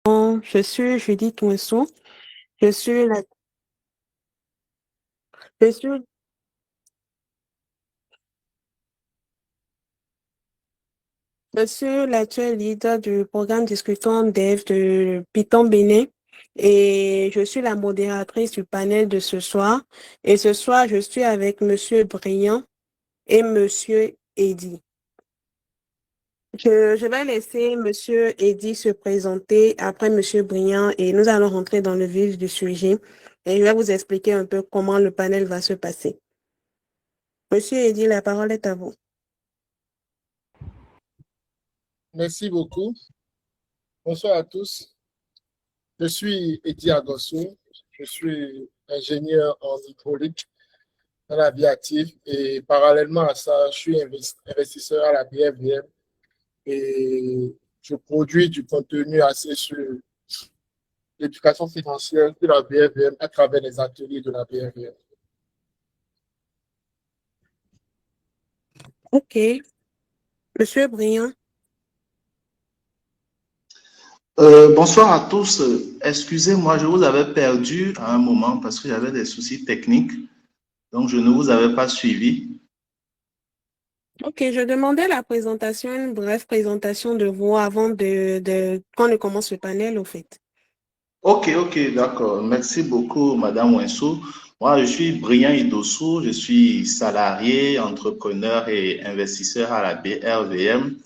Je suis Judith Moussou. Je suis la, je suis, je suis l'actuel leader du programme Discutons Dev de Python Bénin et je suis la modératrice du panel de ce soir. Et ce soir, je suis avec Monsieur Briand et Monsieur Eddy. Je vais laisser Monsieur Eddy se présenter après Monsieur Briand et nous allons rentrer dans le vif du sujet et je vais vous expliquer un peu comment le panel va se passer. Monsieur Eddy, la parole est à vous. Merci beaucoup. Bonsoir à tous. Je suis Eddy Agosso. Je suis ingénieur en hydraulique dans la vie active et parallèlement à ça, je suis investisseur à la BFVM et je produis du contenu assez sur l'éducation financière de la BFVM à travers les ateliers de la BFVM. OK. Monsieur Briand. Bonsoir à tous. Excusez-moi, je vous avais perdu à un moment parce que j'avais des soucis techniques, donc je ne vous avais pas suivi. OK, je demandais la présentation, une brève présentation de vous avant qu'on ne commence le panel, au fait. Ok, d'accord. Merci beaucoup, Madame Winsou. Moi, je suis Brian Idossou, je suis salarié, entrepreneur et investisseur à la BRVM.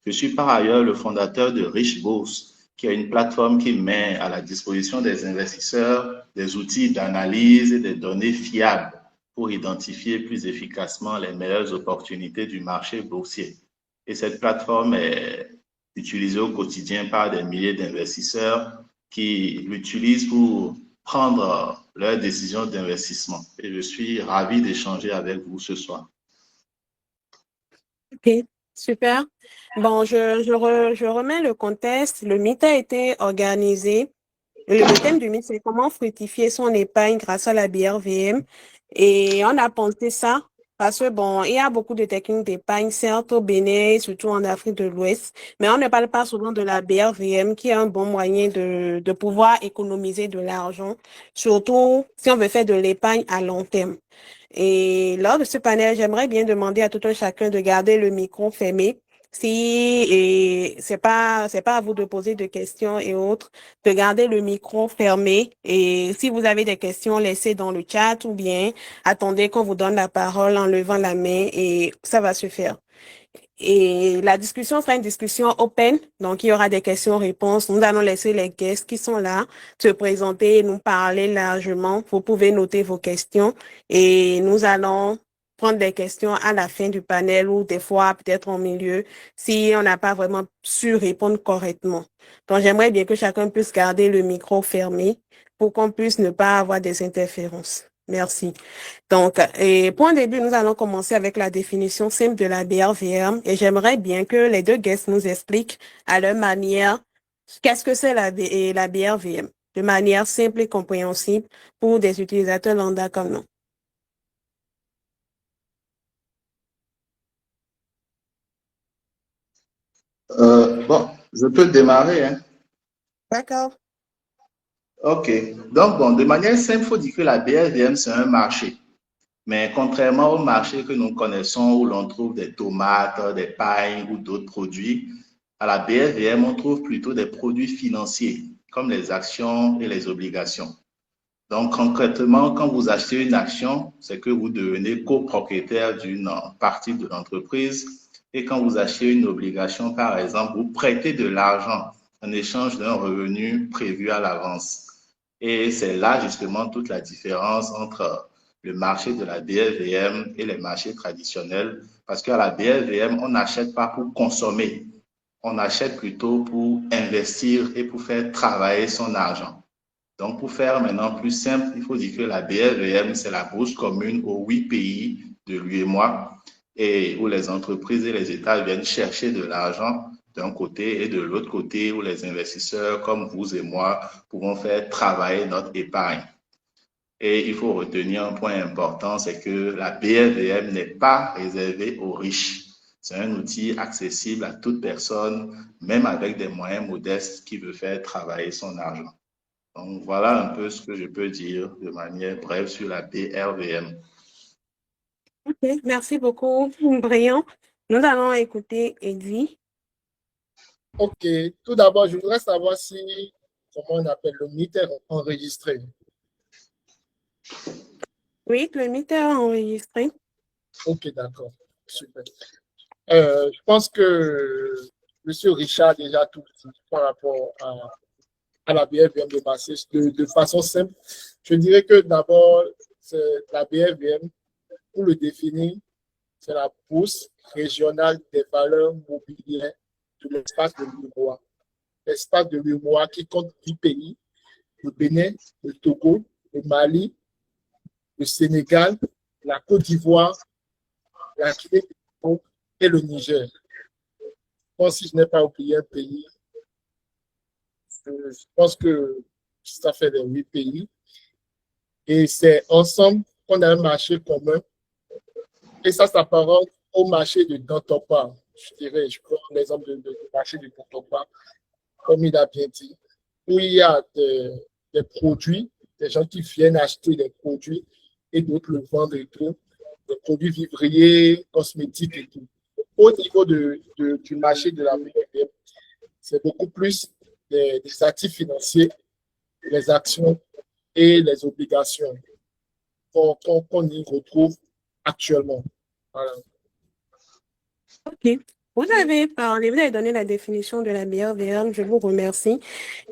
Je suis par ailleurs le fondateur de Rich Bourse, qui est une plateforme qui met à la disposition des investisseurs des outils d'analyse et des données fiables pour identifier plus efficacement les meilleures opportunités du marché boursier. Et cette plateforme est utilisée au quotidien par des milliers d'investisseurs qui l'utilisent pour prendre leurs décisions d'investissement. Et je suis ravi d'échanger avec vous ce soir. OK, super. Bon, je remets le contexte. Le mythe a été organisé. Le thème du mythe, c'est comment fructifier son épargne grâce à la BRVM. Et on a pensé ça parce que, bon, il y a beaucoup de techniques d'épargne, certes au Bénin, surtout en Afrique de l'Ouest, mais on ne parle pas souvent de la BRVM qui est un bon moyen de pouvoir économiser de l'argent, surtout si on veut faire de l'épargne à long terme. Et lors de ce panel, j'aimerais bien demander à tout un chacun de garder le micro fermé. Si et c'est pas à vous de poser de questions et autres, de garder le micro fermé. Et si vous avez des questions, laissez dans le chat ou bien attendez qu'on vous donne la parole en levant la main et ça va se faire. Et la discussion sera une discussion open, donc il y aura des questions-réponses. Nous allons laisser les guests qui sont là se présenter et nous parler largement. Vous pouvez noter vos questions et nous allons prendre des questions à la fin du panel ou des fois peut-être au milieu si on n'a pas vraiment su répondre correctement. Donc j'aimerais bien que chacun puisse garder le micro fermé pour qu'on puisse ne pas avoir des interférences. Merci. Donc, et pour un début, nous allons commencer avec la définition simple de la BRVM et j'aimerais bien que les deux guests nous expliquent à leur manière qu'est-ce que c'est la BRVM de manière simple et compréhensible pour des utilisateurs lambda comme nous. Bon, je peux démarrer, hein? D'accord. Ok. Donc, bon, de manière simple, il faut dire que la BRVM, c'est un marché. Mais contrairement au marché que nous connaissons où l'on trouve des tomates, des pailles ou d'autres produits, à la BRVM, on trouve plutôt des produits financiers comme les actions et les obligations. Donc, concrètement, quand vous achetez une action, c'est que vous devenez copropriétaire d'une partie de l'entreprise. Et quand vous achetez une obligation, par exemple, vous prêtez de l'argent en échange d'un revenu prévu à l'avance. Et c'est là justement toute la différence entre le marché de la BLVM et les marchés traditionnels. Parce qu'à la BLVM, on n'achète pas pour consommer. On achète plutôt pour investir et pour faire travailler son argent. Donc, pour faire maintenant plus simple, il faut dire que la BLVM, c'est la bourse commune aux 8 pays de l'UEMOA et où les entreprises et les États viennent chercher de l'argent d'un côté et de l'autre côté où les investisseurs comme vous et moi pouvons faire travailler notre épargne. Et il faut retenir un point important, c'est que la BLVM n'est pas réservée aux riches. C'est un outil accessible à toute personne, même avec des moyens modestes qui veut faire travailler son argent. Donc, voilà un peu ce que je peux dire de manière brève sur la BRVM. Ok, merci beaucoup, Brian. Nous allons écouter Eddie. Ok, tout d'abord, je voudrais savoir si, comment on appelle, le mythe est enregistré. Oui, le mythe est enregistré. Ok, d'accord, super. Je pense que M. Richard a déjà tout dit par rapport à la BRVM de Massé de façon simple. Je dirais que d'abord, la BRVM, pour le définir, c'est la bourse régionale des valeurs mobilières de l'espace de l'UEMOA. L'espace de l'UEMOA qui compte 10 pays, le Bénin, le Togo, le Mali, le Sénégal, la Côte d'Ivoire, la Guinée et le Niger. Bon, si je n'ai pas oublié un pays, je pense que ça fait les 8 pays. Et c'est ensemble qu'on a un marché commun. Et ça s'apparente au marché de Dantopa. Je prends l'exemple du marché de Dantopa, comme il a bien dit, où il y a des produits, des gens qui viennent acheter des produits et d'autres le vendent et tout, des produits vivriers, cosmétiques et tout. Au niveau du marché de la BRVM, c'est beaucoup plus des actifs financiers, les actions et les obligations qu'on y retrouve actuellement. Voilà. Ok. Vous avez parlé, vous avez donné la définition de la BRVM, je vous remercie.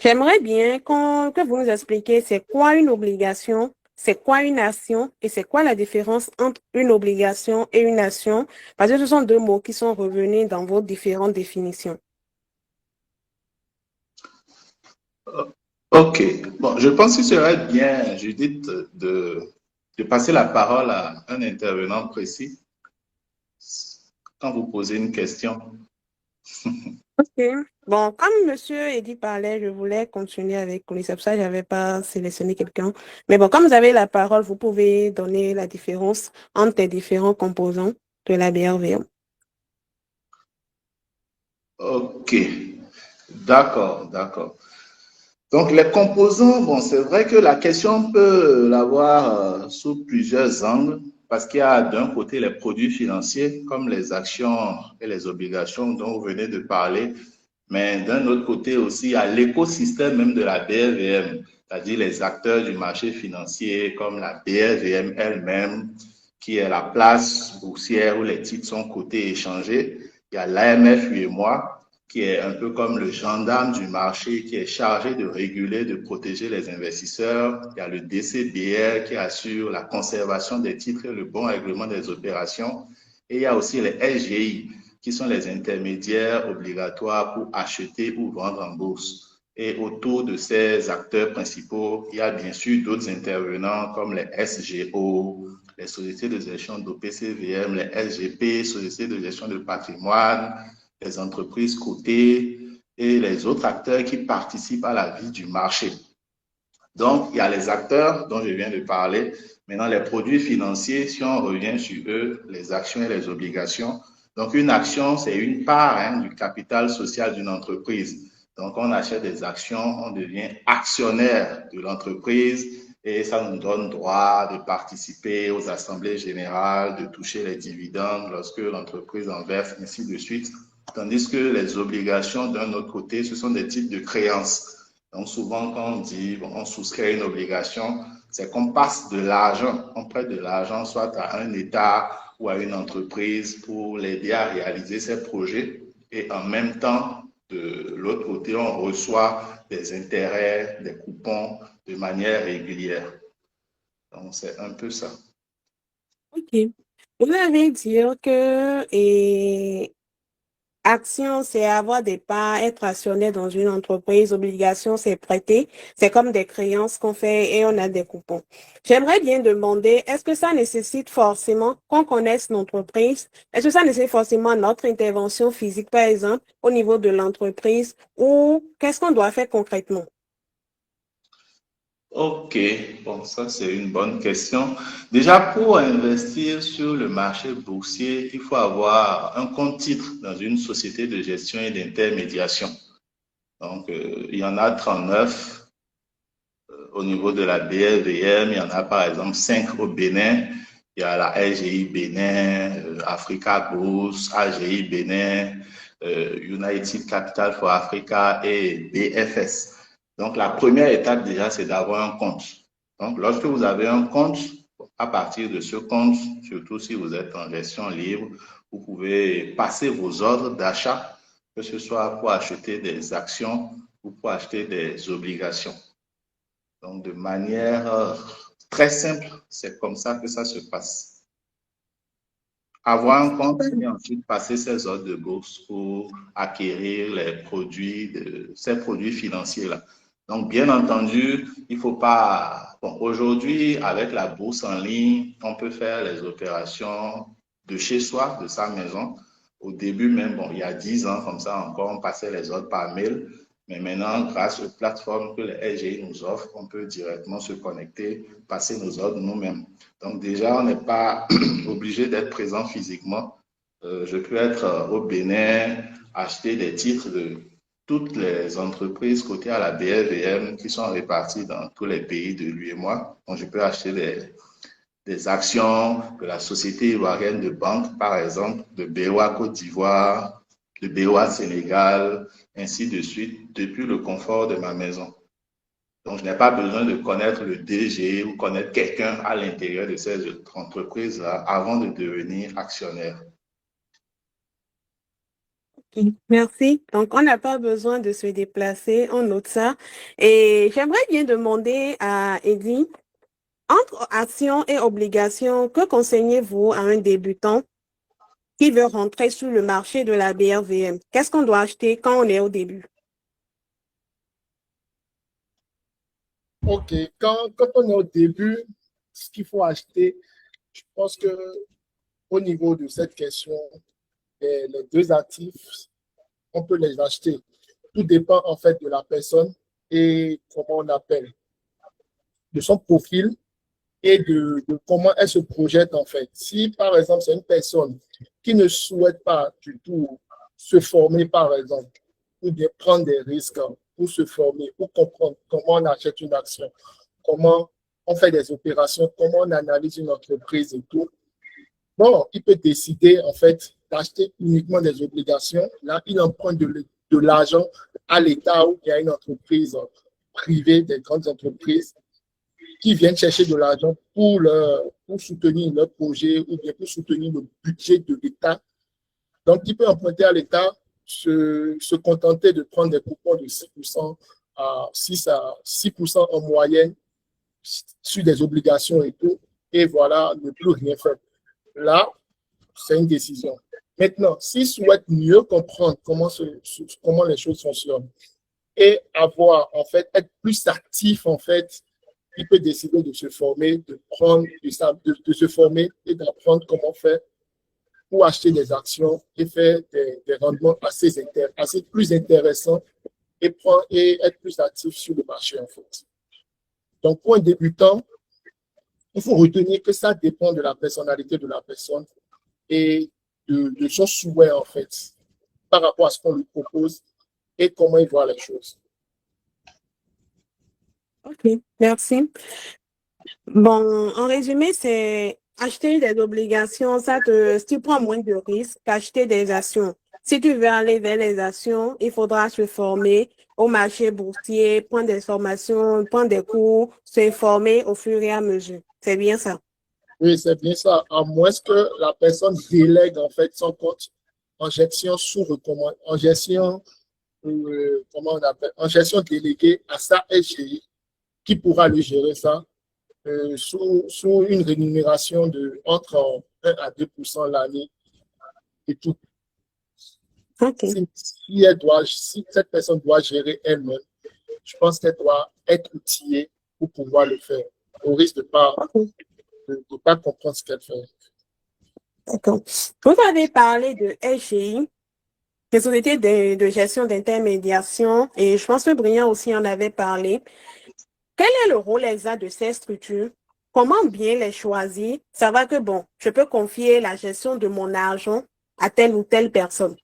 J'aimerais bien que vous nous expliquiez c'est quoi une obligation, c'est quoi une action et c'est quoi la différence entre une obligation et une action, parce que ce sont deux mots qui sont revenus dans vos différentes définitions. OK. Bon, je pense qu'il serait bien, Judith, de passer la parole à un intervenant précis quand vous posez une question. Ok. Bon, comme Monsieur Eddy parlait, je voulais continuer avec lui. C'est pour ça que je n'avais pas sélectionné quelqu'un. Mais bon, comme vous avez la parole, vous pouvez donner la différence entre les différents composants de la BRVM. OK. D'accord, d'accord. Donc, les composants, bon, c'est vrai que la question on peut l'avoir sous plusieurs angles parce qu'il y a d'un côté les produits financiers comme les actions et les obligations dont vous venez de parler, mais d'un autre côté aussi, il y a l'écosystème même de la BRVM, c'est-à-dire les acteurs du marché financier comme la BRVM elle-même, qui est la place boursière où les titres sont cotés et échangés. Il y a l'AMF, UEMOA, qui est un peu comme le gendarme du marché, qui est chargé de réguler, de protéger les investisseurs. Il y a le DCBR qui assure la conservation des titres et le bon règlement des opérations. Et il y a aussi les SGI, qui sont les intermédiaires obligatoires pour acheter ou vendre en bourse. Et autour de ces acteurs principaux, il y a bien sûr d'autres intervenants comme les SGO, les sociétés de gestion d'OPCVM, les SGP, sociétés de gestion de patrimoine, les entreprises cotées et les autres acteurs qui participent à la vie du marché. Donc, il y a les acteurs dont je viens de parler. Maintenant, les produits financiers, si on revient sur eux, les actions et les obligations. Donc, une action, c'est une part du capital social d'une entreprise. Donc, on achète des actions, on devient actionnaire de l'entreprise et ça nous donne droit de participer aux assemblées générales, de toucher les dividendes lorsque l'entreprise en verse, ainsi de suite. Tandis que les obligations, d'un autre côté, ce sont des types de créances. Donc, souvent, quand on dit on souscrit une obligation, c'est qu'on passe de l'argent, on prête de l'argent soit à un État ou à une entreprise pour l'aider à réaliser ses projets. Et en même temps, de l'autre côté, on reçoit des intérêts, des coupons de manière régulière. Donc, c'est un peu ça. OK. Vous allez dire que action, c'est avoir des parts, être actionnaire dans une entreprise. Obligation, c'est prêter. C'est comme des créances qu'on fait et on a des coupons. J'aimerais bien demander, est-ce que ça nécessite forcément qu'on connaisse l'entreprise? Est-ce que ça nécessite forcément notre intervention physique, par exemple, au niveau de l'entreprise ou qu'est-ce qu'on doit faire concrètement? Ok, bon, ça c'est une bonne question. Déjà, pour investir sur le marché boursier, il faut avoir un compte titre dans une société de gestion et d'intermédiation. Donc, il y en a 39 au niveau de la BLVM. Il y en a par exemple 5 au Bénin. Il y a la LGI Bénin, Africa Bourse, AGI Bénin, United Capital for Africa et BFS. Donc, la première étape déjà, c'est d'avoir un compte. Donc, lorsque vous avez un compte, à partir de ce compte, surtout si vous êtes en gestion libre, vous pouvez passer vos ordres d'achat, que ce soit pour acheter des actions ou pour acheter des obligations. Donc, de manière très simple, c'est comme ça que ça se passe. Avoir un compte et ensuite passer ses ordres de bourse pour acquérir les produits, ces produits financiers-là. Donc, bien entendu, il ne faut pas... Bon, aujourd'hui, avec la bourse en ligne, on peut faire les opérations de chez soi, de sa maison. Au début même, bon, il y a 10 ans, comme ça encore, on passait les ordres par mail. Mais maintenant, grâce aux plateformes que les LGI nous offrent, on peut directement se connecter, passer nos ordres nous-mêmes. Donc déjà, on n'est pas obligé d'être présent physiquement. Je peux être au Bénin, acheter des titres de toutes les entreprises cotées à la BLVM qui sont réparties dans tous les pays de l'UEMOA. Donc, je peux acheter des actions de la Société ivoirienne de banque, par exemple, de BOA Côte d'Ivoire, de BOA Sénégal, ainsi de suite, depuis le confort de ma maison. Donc, je n'ai pas besoin de connaître le DG ou connaître quelqu'un à l'intérieur de ces entreprises-là avant de devenir actionnaire. Merci. Donc, on n'a pas besoin de se déplacer, on note ça. Et j'aimerais bien demander à Eddie, entre actions et obligations, que conseillez-vous à un débutant qui veut rentrer sur le marché de la BRVM? Qu'est-ce qu'on doit acheter quand on est au début? Ok, quand on est au début, ce qu'il faut acheter, je pense que au niveau de cette question, les deux actifs, on peut les acheter. Tout dépend en fait de la personne et comment on appelle, de son profil et de comment elle se projette en fait. Si par exemple c'est une personne qui ne souhaite pas du tout se former par exemple, ou bien prendre des risques pour se former, pour comprendre comment on achète une action, comment on fait des opérations, comment on analyse une entreprise et tout, bon, il peut décider en fait d'acheter uniquement des obligations. Là, il emprunte de l'argent à l'État ou bien à une entreprise privée, des grandes entreprises qui viennent chercher de l'argent pour soutenir leur projet ou bien pour soutenir le budget de l'État. Donc, il peut emprunter à l'État, se contenter de prendre des coupons de 6% à 6% en moyenne sur des obligations et tout, et voilà, ne plus rien faire. Là, c'est une décision. Maintenant, s'il souhaite mieux comprendre comment les choses fonctionnent et avoir, en fait, être plus actif, en fait, il peut décider de se former, de se former et d'apprendre comment faire pour acheter des actions et faire des rendements assez plus intéressants et être plus actif sur le marché, en fait. Donc, pour un débutant, il faut retenir que ça dépend de la personnalité de la personne et de son souhait, en fait, par rapport à ce qu'on lui propose et comment il voit les choses. OK, merci. Bon, en résumé, c'est acheter des obligations, si tu prends moins de risques qu'acheter des actions. Si tu veux aller vers les actions, il faudra se former au marché boursier, prendre des formations, prendre des cours, s'informer au fur et à mesure. C'est bien ça. Oui, c'est bien ça. À moins que la personne délègue en fait son compte en gestion en gestion, comment on appelle, en gestion déléguée à sa SGI qui pourra lui gérer ça sous une rémunération de entre 1 à 2% l'année et tout. OK. Si cette personne doit gérer elle-même, je pense qu'elle doit être outillée pour pouvoir le faire, au risque de ne pas comprendre ce qu'elle fait. D'accord. Vous avez parlé de SGI, des sociétés de gestion d'intermédiation, et je pense que Brian aussi en avait parlé. Quel est le rôle exact de ces structures? Comment bien les choisir? Ça va que, bon, je peux confier la gestion de mon argent à telle ou telle personne.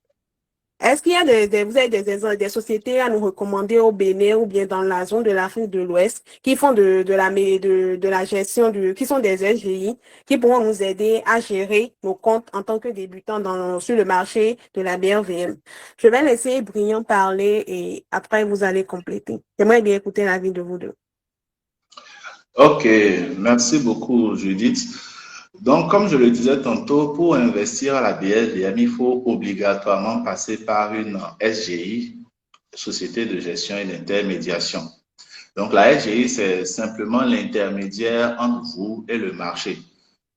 Est-ce qu'il y a vous avez des sociétés à nous recommander au Bénin ou bien dans la zone de l'Afrique de l'Ouest qui font de la gestion qui sont des SGI, qui pourront nous aider à gérer nos comptes en tant que débutants sur le marché de la BRVM? Je vais laisser Brillant parler et après vous allez compléter. J'aimerais bien écouter l'avis de vous deux. Ok, merci beaucoup, Judith. Donc, comme je le disais tantôt, pour investir à la BRVM, il faut obligatoirement passer par une SGI, Société de gestion et d'intermédiation. Donc, la SGI, c'est simplement l'intermédiaire entre vous et le marché.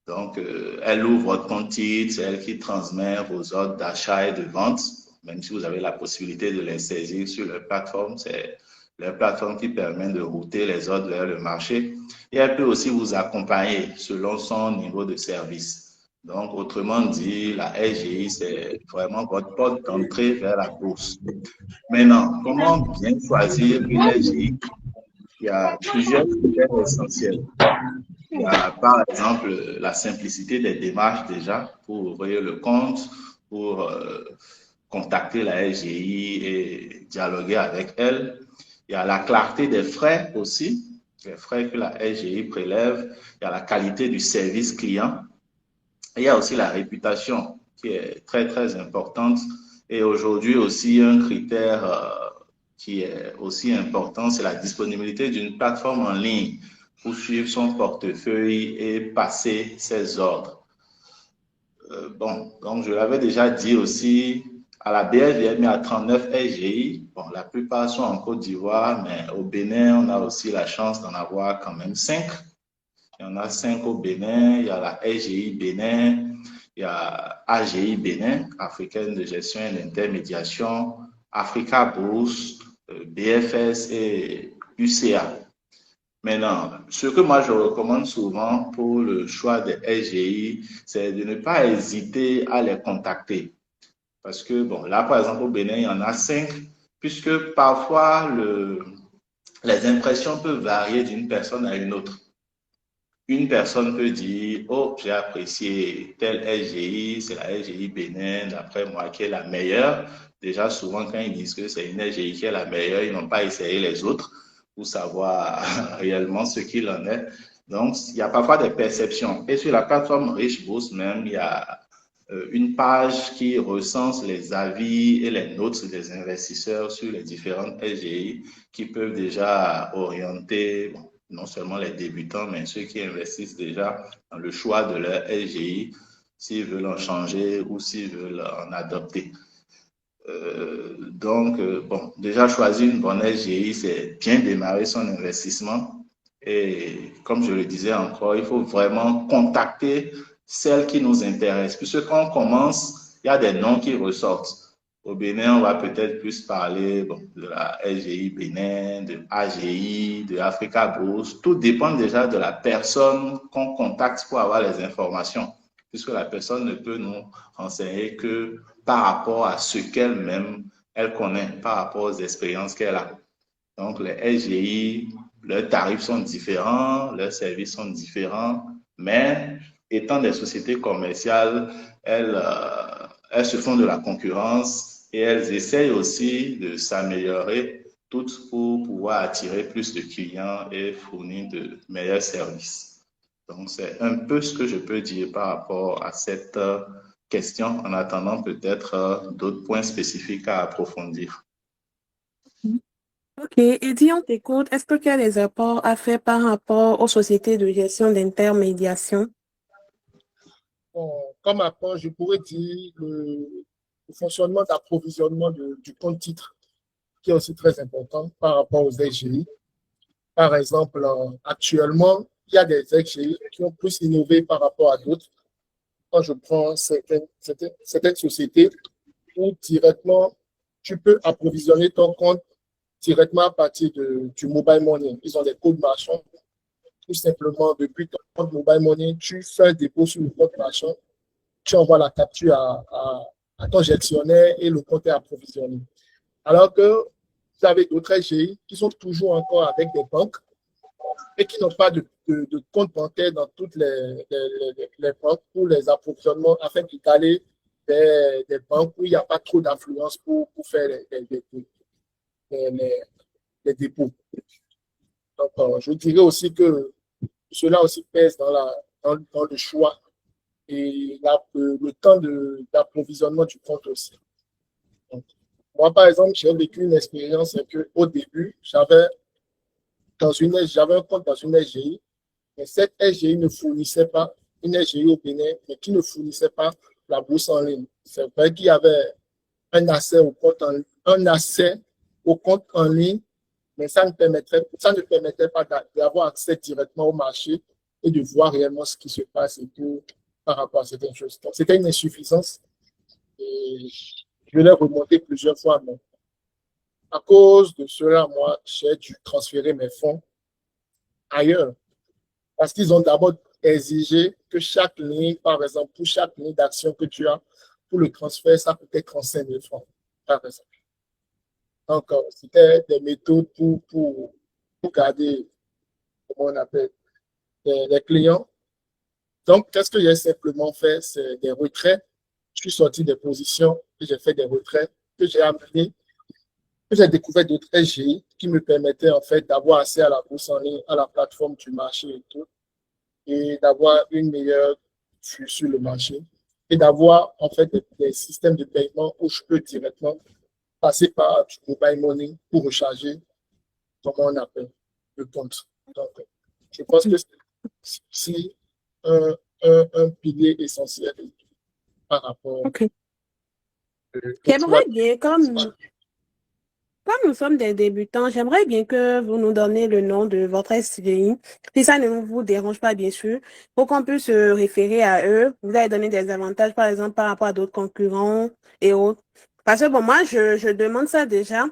Donc, elle ouvre votre compte titre, c'est elle qui transmet vos ordres d'achat et de vente, même si vous avez la possibilité de les saisir sur leur plateforme. C'est leur plateforme qui permet de router les ordres vers le marché. Et elle peut aussi vous accompagner selon son niveau de service. Donc, autrement dit, la SGI, c'est vraiment votre porte d'entrée vers la bourse. Maintenant, comment bien choisir une SGI? Il y a plusieurs critères essentiels. Il y a par exemple la simplicité des démarches déjà pour ouvrir le compte, pour contacter la SGI et dialoguer avec elle. Il y a la clarté des frais aussi, les frais que la SGI prélève. Il y a la qualité du service client. Et il y a aussi la réputation qui est très, très importante. Et aujourd'hui aussi, un critère qui est aussi important, c'est la disponibilité d'une plateforme en ligne pour suivre son portefeuille et passer ses ordres. Bon, donc je l'avais déjà dit aussi, à la BRVM, il y a 39 SGI. Bon, la plupart sont en Côte d'Ivoire, mais au Bénin, on a aussi la chance d'en avoir quand même 5. Il y en a 5 au Bénin. Il y a la SGI Bénin, il y a AGI Bénin, Africaine de gestion et d'intermédiation, Africa Bourse, BFS et UCA. Maintenant, ce que moi je recommande souvent pour le choix des SGI, c'est de ne pas hésiter à les contacter. Parce que, bon, là, par exemple, au Bénin, il y en a 5, puisque parfois, les impressions peuvent varier d'une personne à une autre. Une personne peut dire, oh, j'ai apprécié telle SGI, c'est la SGI Bénin, d'après moi, qui est la meilleure. Déjà, souvent, quand ils disent que c'est une SGI qui est la meilleure, ils n'ont pas essayé les autres pour savoir réellement ce qu'il en est. Donc, il y a parfois des perceptions. Et sur la plateforme Richbourse même, il y a une page qui recense les avis et les notes des investisseurs sur les différentes SGI qui peuvent déjà orienter non seulement les débutants, mais ceux qui investissent déjà dans le choix de leur SGI, s'ils veulent en changer ou s'ils veulent en adopter. Donc, bon, déjà choisir une bonne SGI, c'est bien démarrer son investissement. Et comme je le disais encore, il faut vraiment contacter celles qui nous intéressent. Puisque quand on commence, il y a des noms qui ressortent. Au Bénin, on va peut-être plus parler de la SGI Bénin, de AGI, de Africa Bourse. Tout dépend déjà de la personne qu'on contacte pour avoir les informations. Puisque la personne ne peut nous renseigner que par rapport à ce qu'elle-même, elle connaît, par rapport aux expériences qu'elle a. Donc, les SGI, leurs tarifs sont différents, leurs services sont différents, mais étant des sociétés commerciales, elles se font de la concurrence et elles essayent aussi de s'améliorer toutes pour pouvoir attirer plus de clients et fournir de meilleurs services. Donc, c'est un peu ce que je peux dire par rapport à cette question, en attendant peut-être d'autres points spécifiques à approfondir. Ok, Eddie, on t'écoute. Est-ce que tu as des apports à faire par rapport aux sociétés de gestion d'intermédiation? Bon, comme apport, je pourrais dire le fonctionnement d'approvisionnement du compte titre, qui est aussi très important par rapport aux SGI. Par exemple, actuellement, il y a des SGI qui ont plus innové par rapport à d'autres. Quand je prends certaines sociétés où directement, tu peux approvisionner ton compte directement à partir du mobile money. Ils ont des codes marchands. Tout simplement, depuis ton compte mobile money, tu fais un dépôt sur le compte marchand, tu envoies la capture à ton gestionnaire et le compte est approvisionné. Alors que vous avez d'autres SGI qui sont toujours encore avec des banques et qui n'ont pas de compte bancaire dans toutes les banques pour les approvisionnements afin d'étaler des banques où il n'y a pas trop d'influence pour faire les dépôts. Donc, je dirais aussi que cela aussi pèse dans le choix et le temps d'approvisionnement du compte aussi. Donc, moi, par exemple, j'ai vécu une expérience qu'au début, j'avais un compte dans une SGI, mais cette SGI ne fournissait pas, une SGI au Bénin, mais qui ne fournissait pas la bourse en ligne. C'est vrai qu'il y avait un accès au compte en ligne, mais ça ne permettait pas d'avoir accès directement au marché et de voir réellement ce qui se passe et tout par rapport à certaines choses. Donc, c'était une insuffisance et je l'ai remonté plusieurs fois, mais à cause de cela, moi, j'ai dû transférer mes fonds ailleurs parce qu'ils ont d'abord exigé que chaque ligne, par exemple, pour chaque ligne d'action que tu as, pour le transfert, ça coûtait 35 000 francs, par exemple. Donc, c'était des méthodes pour garder, comment on appelle, les clients. Donc, qu'est-ce que j'ai simplement fait? C'est des retraits. Je suis sorti des positions et j'ai fait des retraits que j'ai amenés, que j'ai découvert d'autres SGI qui me permettaient en fait d'avoir accès à la bourse en ligne, à la plateforme du marché et tout, et d'avoir une meilleure vue sur le marché et d'avoir en fait des systèmes de paiement où je peux directement passer par du mobile money pour recharger, comment on appelle, le compte. Donc, je pense que c'est aussi un pilier essentiel par rapport OK. donc, tu vas- J'aimerais bien, comme nous sommes des débutants, j'aimerais bien que vous nous donniez le nom de votre SCI, si ça ne vous dérange pas, bien sûr, pour qu'on puisse se référer à eux. Vous allez donner des avantages, par exemple, par rapport à d'autres concurrents et autres. Parce que bon, moi, je demande ça déjà.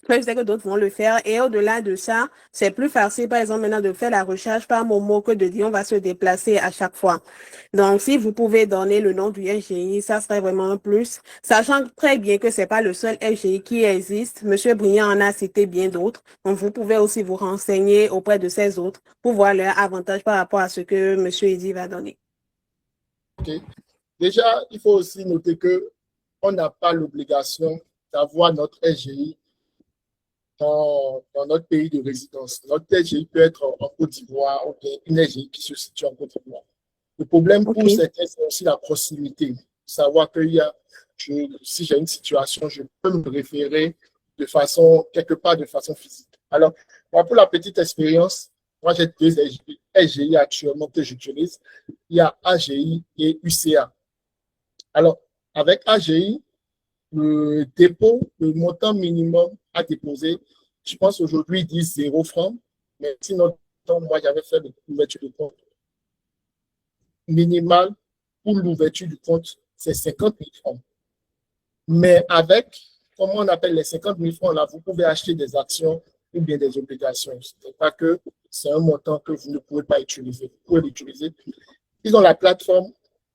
Je sais que d'autres vont le faire. Et au-delà de ça, c'est plus facile, par exemple, maintenant de faire la recherche par Momo que de dire on va se déplacer à chaque fois. Donc, si vous pouvez donner le nom du SGI, ça serait vraiment un plus. Sachant très bien que c'est pas le seul SGI qui existe. Monsieur Briand en a cité bien d'autres. Donc, vous pouvez aussi vous renseigner auprès de ces autres pour voir leurs avantages par rapport à ce que Monsieur Eddy va donner. OK. Déjà, il faut aussi noter que on n'a pas l'obligation d'avoir notre SGI dans notre pays de résidence. Notre SGI peut être en Côte d'Ivoire ou bien une SGI qui se situe en Côte d'Ivoire. Le problème pour OK. certains, c'est aussi la proximité. Savoir qu'il y a, si j'ai une situation, je peux me référer quelque part de façon physique. Alors, moi, pour la petite expérience, moi, j'ai deux SGI actuellement que j'utilise. Il y a AGI et UCA. Alors, avec AGI, le dépôt, le montant minimum à déposer, je pense aujourd'hui, ils disent 0 francs. Mais sinon, moi, j'avais fait l'ouverture de compte minimale pour l'ouverture du compte, c'est 50 000 francs. Mais avec, comment on appelle les 50 000 francs là, vous pouvez acheter des actions ou bien des obligations. Ce n'est pas que c'est un montant que vous ne pouvez pas utiliser. Vous pouvez l'utiliser. Ils ont la plateforme,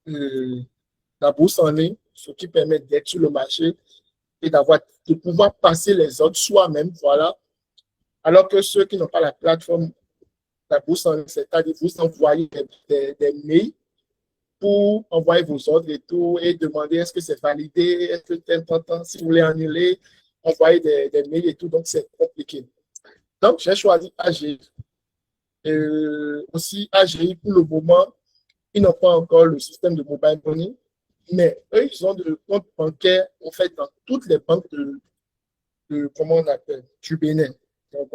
la bourse en ligne, ce qui permet d'être sur le marché et de pouvoir passer les autres soi-même, voilà. Alors que ceux qui n'ont pas la plateforme, la bourse en ligne, c'est-à-dire vous envoyez des mails pour envoyer vos ordres et tout, et demander est-ce que c'est validé, est-ce que tel temps, si vous voulez annuler, envoyer des mails et tout, donc c'est compliqué. Donc, j'ai choisi AGI. Aussi, AGI, pour le moment, ils n'ont pas encore le système de mobile money, mais eux, ils ont des comptes bancaires, en fait, dans toutes les banques comment on appelle, du Bénin. Donc,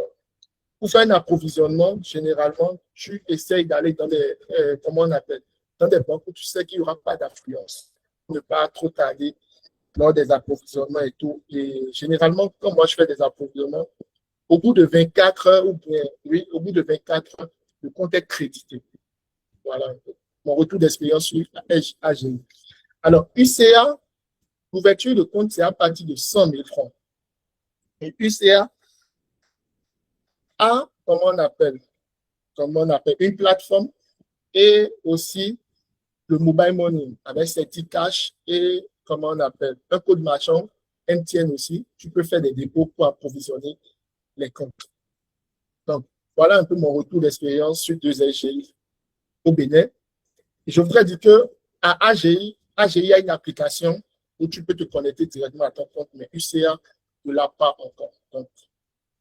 pour faire un approvisionnement, généralement, tu essayes d'aller dans des, comment on appelle, dans des banques où tu sais qu'il n'y aura pas d'affluence, pour ne pas trop tarder lors des approvisionnements et tout. Et généralement, quand moi je fais des approvisionnements, au bout de 24 heures, ou bien, oui, au bout de 24 heures, le compte est crédité. Voilà mon retour d'expérience sur AGI. Alors, UCA, l'ouverture de compte, c'est à partir de 100 000 francs. Et UCA a, comment on appelle, une plateforme et aussi le mobile money avec ses petits cash et, comment on appelle, un code marchand, MTN aussi. Tu peux faire des dépôts pour approvisionner les comptes. Donc, voilà un peu mon retour d'expérience sur 2 SGI au Bénin. Et je voudrais dire que à AGI a une application où tu peux te connecter directement à ton compte, mais UCA ne l'a pas encore. Donc,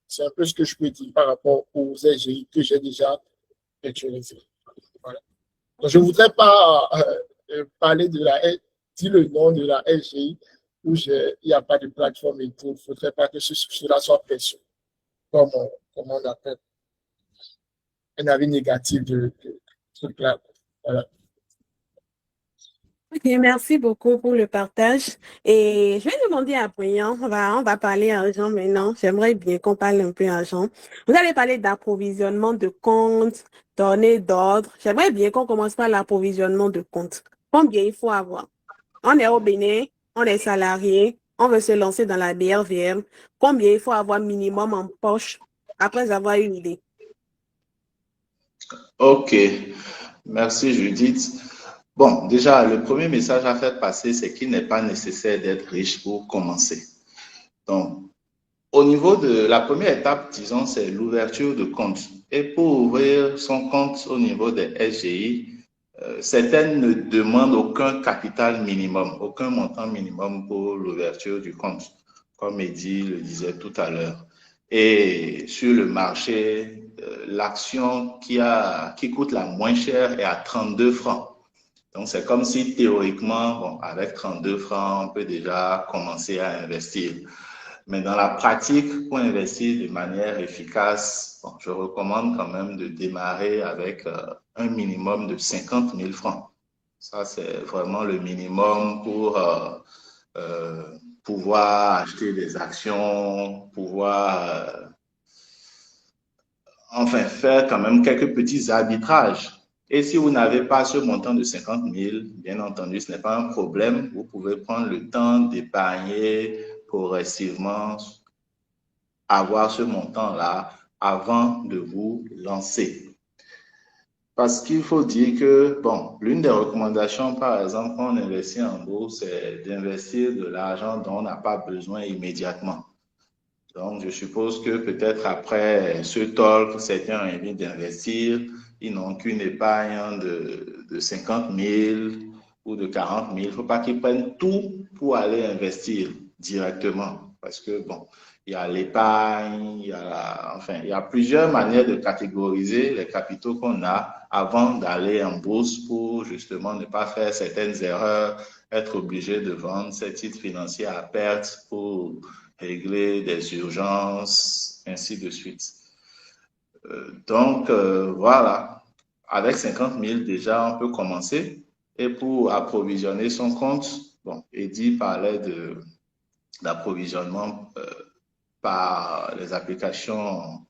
c'est un peu ce que je peux dire par rapport aux SGI que j'ai déjà utilisés. Voilà. Donc, je ne voudrais pas parler de dire le nom de la SGI où il n'y a pas de plateforme et tout. Il ne faudrait pas que cela soit perçu comme, comme on appelle un avis négatif de ce truc-là. Voilà. Ok, merci beaucoup pour le partage. Et je vais demander à Brian, on va parler argent maintenant. J'aimerais bien qu'on parle un peu argent. Vous allez parler d'approvisionnement de comptes, données d'ordre. J'aimerais bien qu'on commence par l'approvisionnement de comptes. Combien il faut avoir? On est au Bénin, on est salarié, on veut se lancer dans la BRVM. Combien il faut avoir minimum en poche après avoir une idée? Ok, merci Judith. Bon, déjà, le premier message à faire passer, c'est qu'il n'est pas nécessaire d'être riche pour commencer. Donc, au niveau de la première étape, disons, c'est l'ouverture de compte. Et pour ouvrir son compte au niveau des SGI, certaines ne demandent aucun capital minimum, aucun montant minimum pour l'ouverture du compte, comme Eddy le disait tout à l'heure. Et sur le marché, l'action qui coûte la moins chère est à 32 francs. Donc, c'est comme si théoriquement, bon, avec 32 francs, on peut déjà commencer à investir. Mais dans la pratique, pour investir de manière efficace, bon, je recommande quand même de démarrer avec un minimum de 50 000 francs. Ça, c'est vraiment le minimum pour pouvoir acheter des actions, pouvoir enfin faire quand même quelques petits arbitrages. Et si vous n'avez pas ce montant de 50 000, bien entendu, ce n'est pas un problème. Vous pouvez prendre le temps d'épargner progressivement, avoir ce montant-là avant de vous lancer. Parce qu'il faut dire que, bon, l'une des recommandations, par exemple, quand on investit en bourse, c'est d'investir de l'argent dont on n'a pas besoin immédiatement. Donc, je suppose que peut-être après ce talk, certains ont envie d'investir, ils n'ont qu'une épargne de 50 000 ou de 40 000. Il ne faut pas qu'ils prennent tout pour aller investir directement. Parce que, bon, il y a l'épargne, il y a plusieurs manières de catégoriser les capitaux qu'on a avant d'aller en bourse pour justement ne pas faire certaines erreurs, être obligé de vendre ces titres financiers à perte pour régler des urgences, ainsi de suite. Donc, voilà, avec 50 000 déjà, on peut commencer. Et pour approvisionner son compte, bon, Eddy parlait d'approvisionnement par les applications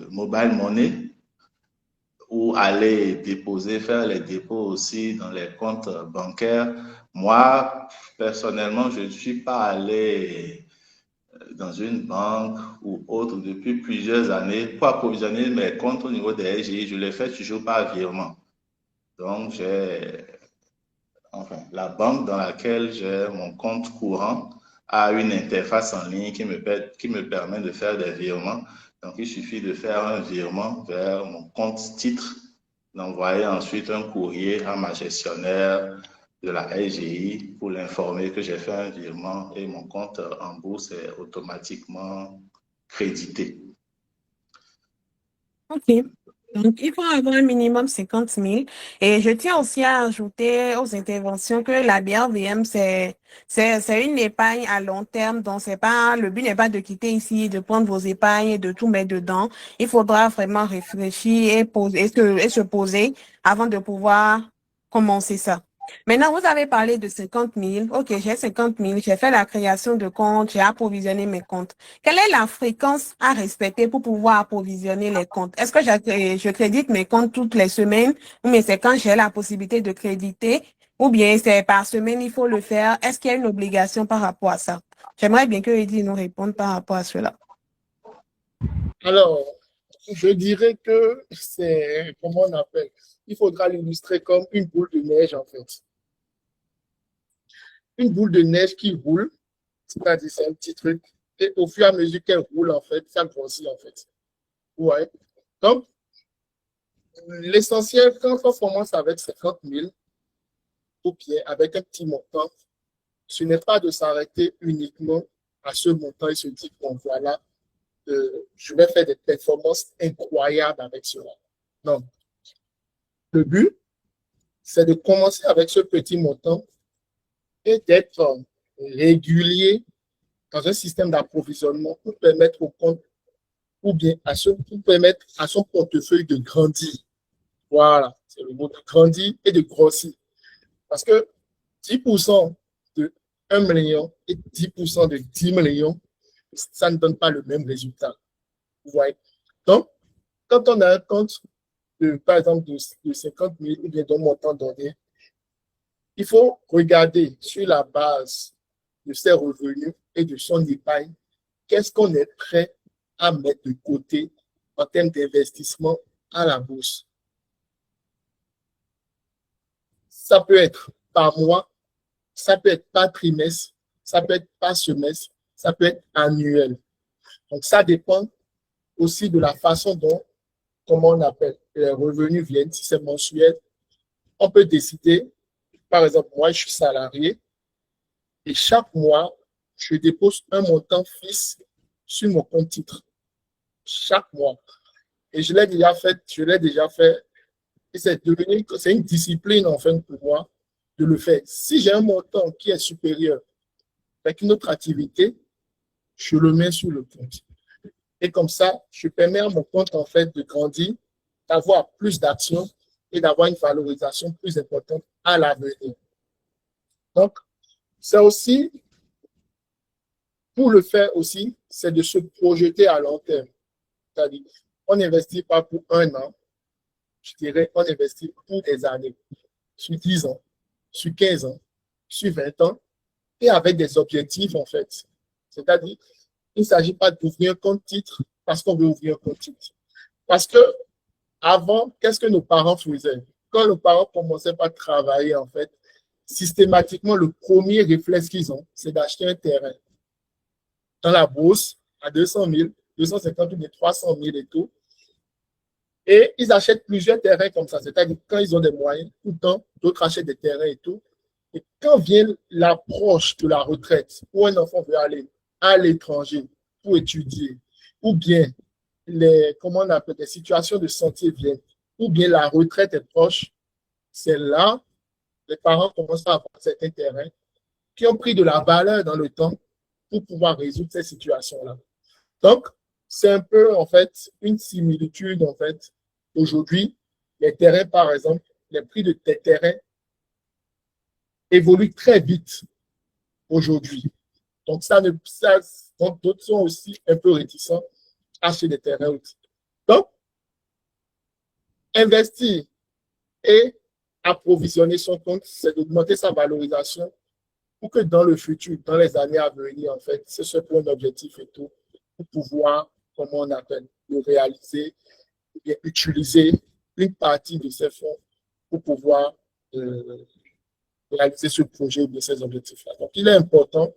mobile money ou aller déposer, faire les dépôts aussi dans les comptes bancaires. Moi, personnellement, je ne suis pas allé dans une banque ou autre depuis plusieurs années pour approvisionner mes comptes au niveau des SGI. Je les fais toujours par virement. Donc, la banque dans laquelle j'ai mon compte courant a une interface en ligne qui me permet de faire des virements. Donc, il suffit de faire un virement vers mon compte titre, d'envoyer ensuite un courrier à ma gestionnaire de la SGI pour l'informer que j'ai fait un virement et mon compte en bourse est automatiquement crédité. OK. Donc, il faut avoir un minimum 50 000. Et je tiens aussi à ajouter aux interventions que la BRVM, c'est une épargne à long terme. Donc, le but n'est pas de quitter ici, de prendre vos épargnes et de tout mettre dedans. Il faudra vraiment réfléchir et se poser avant de pouvoir commencer ça. Maintenant, vous avez parlé de 50 000. OK, j'ai 50 000. J'ai fait la création de compte. J'ai approvisionné mes comptes. Quelle est la fréquence à respecter pour pouvoir approvisionner les comptes? Est-ce que je crédite mes comptes toutes les semaines ou bien c'est quand j'ai la possibilité de créditer ou bien c'est par semaine, il faut le faire? Est-ce qu'il y a une obligation par rapport à ça? J'aimerais bien que Eddy nous réponde par rapport à cela. Alors, je dirais que c'est, comment on appelle, il faudra l'illustrer comme une boule de neige, en fait. Une boule de neige qui roule, c'est-à-dire c'est un petit truc, et au fur et à mesure qu'elle roule, en fait, ça grossit, en fait. Ouais. Donc, l'essentiel, quand on commence avec 50 000 ou bien avec un petit montant, ce n'est pas de s'arrêter uniquement à ce montant et se dire, bon, voilà, je vais faire des performances incroyables avec cela. Non. Le but, c'est de commencer avec ce petit montant et d'être régulier dans un système d'approvisionnement pour permettre au compte ou bien pour permettre à son portefeuille de grandir. Voilà, c'est le mot de grandir et de grossir. Parce que 10% de 1 million et 10% de 10 millions, ça ne donne pas le même résultat. Vous voyez? Donc, quand on a un compte, par exemple, de 50 000 ou bien d'un montant donné, il faut regarder sur la base de ses revenus et de son épargne, qu'est-ce qu'on est prêt à mettre de côté en termes d'investissement à la bourse. Ça peut être par mois, ça peut être par trimestre, ça peut être par semestre, ça peut être annuel. Donc, ça dépend aussi de la façon dont, comment on appelle, les revenus viennent. Si c'est mensuel, on peut décider, par exemple, moi, je suis salarié et chaque mois, je dépose un montant fixe sur mon compte titre. Chaque mois. Et je l'ai déjà fait. Et c'est une discipline, en fait, pour moi, de le faire. Si j'ai un montant qui est supérieur avec une autre activité, je le mets sur le compte. Et comme ça, je permets à mon compte, en fait, de grandir, d'avoir plus d'actions et d'avoir une valorisation plus importante à l'avenir. Donc, c'est aussi, pour le faire aussi, c'est de se projeter à long terme. C'est-à-dire, on n'investit pas pour un an, je dirais, on investit pour des années, sur 10 ans, sur 15 ans, sur 20 ans, et avec des objectifs, en fait. C'est-à-dire, il ne s'agit pas d'ouvrir un compte titre parce qu'on veut ouvrir un compte titre. Parce que avant, qu'est-ce que nos parents faisaient? Quand nos parents commençaient par travailler, en fait, systématiquement, le premier réflexe qu'ils ont, c'est d'acheter un terrain dans la bourse à 200 000, 250 000, 300 000 et tout. Et ils achètent plusieurs terrains comme ça. C'est-à-dire quand ils ont des moyens, tout le temps, d'autres achètent des terrains et tout. Et quand vient l'approche de la retraite, où un enfant veut aller à l'étranger pour étudier, ou bien comment on appelle, des situations de santé viennent, ou bien la retraite est proche, c'est là les parents commencent à avoir certains terrains qui ont pris de la valeur dans le temps pour pouvoir résoudre ces situations-là. Donc, c'est un peu, en fait, une similitude, en fait. Aujourd'hui, les terrains, par exemple, les prix de tes terrains évoluent très vite aujourd'hui. Donc, donc d'autres sont aussi un peu réticents à acheter des terrains aussi. Donc, investir et approvisionner son compte, c'est d'augmenter sa valorisation pour que dans le futur, dans les années à venir, en fait, c'est ce point d'objectif et tout, pour pouvoir, comment on appelle, le réaliser, et utiliser une partie de ces fonds pour pouvoir réaliser ce projet ou de ces objectifs-là. Donc, il est important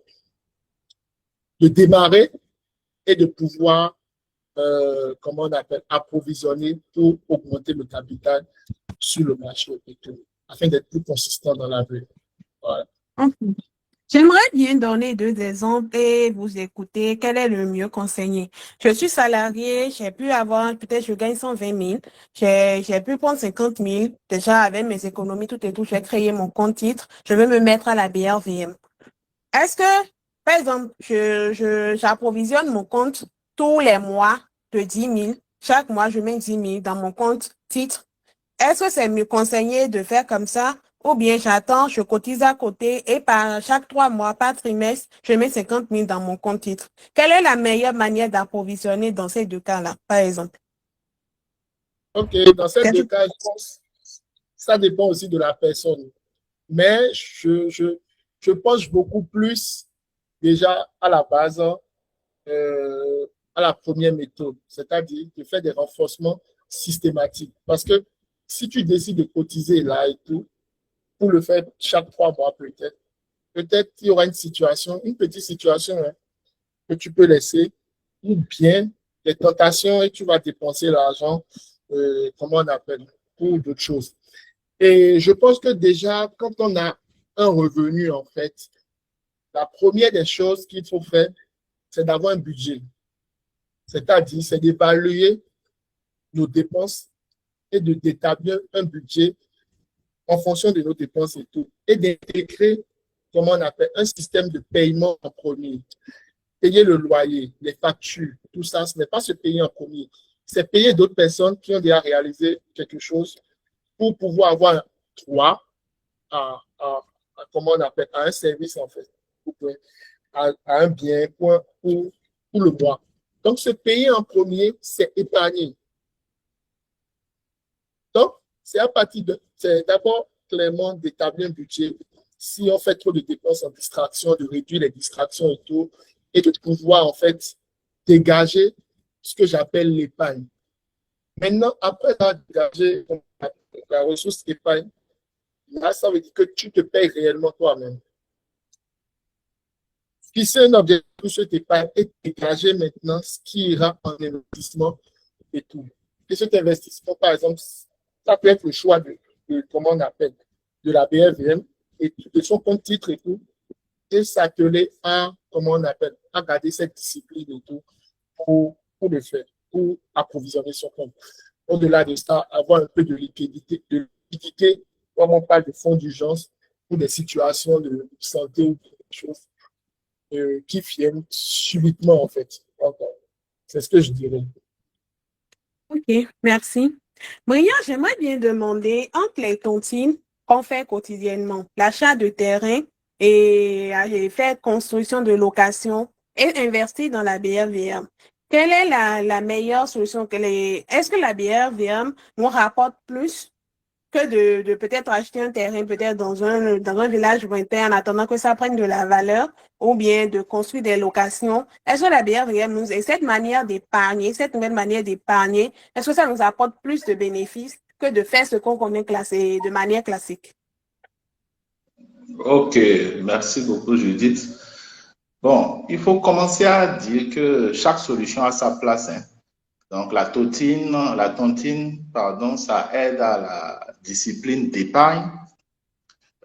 de démarrer et de pouvoir, comment on appelle, approvisionner pour augmenter le capital sur le marché et tout, afin d'être plus consistant dans l'avenir. Voilà. Okay. J'aimerais bien donner deux exemples et vous écouter. Quel est le mieux conseiller? Je suis salarié, j'ai pu avoir, peut-être je gagne 120 000, j'ai pu prendre 50 000, déjà avec mes économies, tout et tout, j'ai créé mon compte titre, je veux me mettre à la BRVM. Est-ce que, par exemple, j'approvisionne mon compte tous les mois de 10 000, chaque mois je mets 10 000 dans mon compte titre. Est-ce que c'est mieux conseillé de faire comme ça? Ou bien j'attends, je cotise à côté et par chaque 3 mois, par trimestre, je mets 50 000 dans mon compte titre. Quelle est la meilleure manière d'approvisionner dans ces deux cas-là, par exemple? OK, dans ces deux cas, je pense ça dépend aussi de la personne. Mais je penche beaucoup plus déjà à la base, à la première méthode, c'est-à-dire de faire des renforcements systématiques. Parce que si tu décides de cotiser là et tout, pour le faire chaque 3 mois peut-être il y aura une situation, une petite situation hein, que tu peux laisser, ou bien les tentations et tu vas dépenser l'argent, comment on appelle, pour d'autres choses. Et je pense que déjà, quand on a un revenu, en fait, la première des choses qu'il faut faire, c'est d'avoir un budget. C'est-à-dire, c'est d'évaluer nos dépenses et d'établir un budget en fonction de nos dépenses et tout. Et d'intégrer, comment on appelle, un système de paiement en premier. Payer le loyer, les factures, tout ça, ce n'est pas se payer en premier. C'est payer d'autres personnes qui ont déjà réalisé quelque chose pour pouvoir avoir droit comment on appelle, à un service, en fait, à un bien pour le mois. Donc, se payer en premier, c'est épargner. Donc, c'est d'abord clairement d'établir un budget. Si on fait trop de dépenses en distraction, de réduire les distractions et tout, et de pouvoir, en fait, dégager ce que j'appelle l'épargne. Maintenant, après avoir dégagé la ressource épargne, là, ça veut dire que tu te payes réellement toi-même. Fixer un objectif pour cette épargne et dégager maintenant ce qui ira en investissement et tout. Et cet investissement, par exemple, ça peut être le choix comment on appelle, de la BRVM et de son compte titre et tout, et s'atteler à, comment on appelle, à garder cette discipline et tout pour le faire, pour approvisionner son compte. Au-delà de ça, avoir un peu de liquidité, comme on parle de fonds d'urgence pour des situations de santé ou des choses qui viennent subitement, en fait. C'est ce que je dirais. OK, merci. Maria, j'aimerais bien demander, entre les tontines qu'on fait quotidiennement, l'achat de terrain et faire construction de location et investir dans la BRVM, quelle est la meilleure solution? Est-ce que la BRVM nous rapporte plus que de peut-être acheter un terrain peut-être dans un village lointain en attendant que ça prenne de la valeur ou bien de construire des locations? Est-ce que la BRVM nous et cette manière d'épargner, cette nouvelle manière d'épargner, est-ce que ça nous apporte plus de bénéfices que de faire ce qu'on connaît classé de manière classique? Ok, merci beaucoup Judith. Bon, il faut commencer à dire que chaque solution a sa place, hein. Donc la tontine, pardon, ça aide à la discipline d'épargne.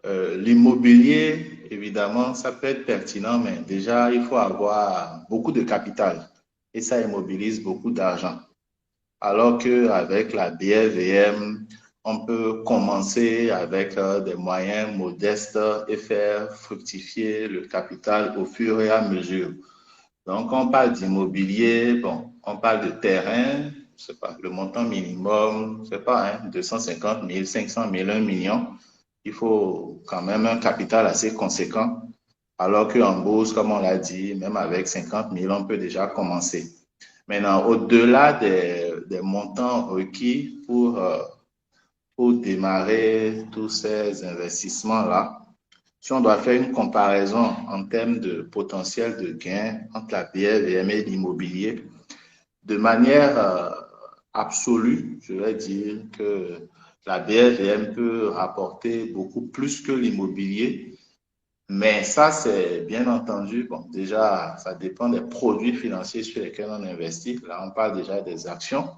L'immobilier, évidemment, ça peut être pertinent, mais déjà, il faut avoir beaucoup de capital et ça immobilise beaucoup d'argent. Alors qu'avec la BRVM, on peut commencer avec des moyens modestes et faire fructifier le capital au fur et à mesure. Donc, on parle d'immobilier, bon, on parle de terrain, je sais pas, le montant minimum, je sais pas, hein, 250 000, 500 000, 1 million. Il faut quand même un capital assez conséquent. Alors qu'en bourse, comme on l'a dit, même avec 50 000, on peut déjà commencer. Maintenant, au-delà des montants requis pour démarrer tous ces investissements-là, si on doit faire une comparaison en termes de potentiel de gain entre la BRVM et l'immobilier, de manière absolue, je vais dire que la BRVM peut rapporter beaucoup plus que l'immobilier, mais ça, c'est bien entendu, bon, déjà, ça dépend des produits financiers sur lesquels on investit. Là, on parle déjà des actions.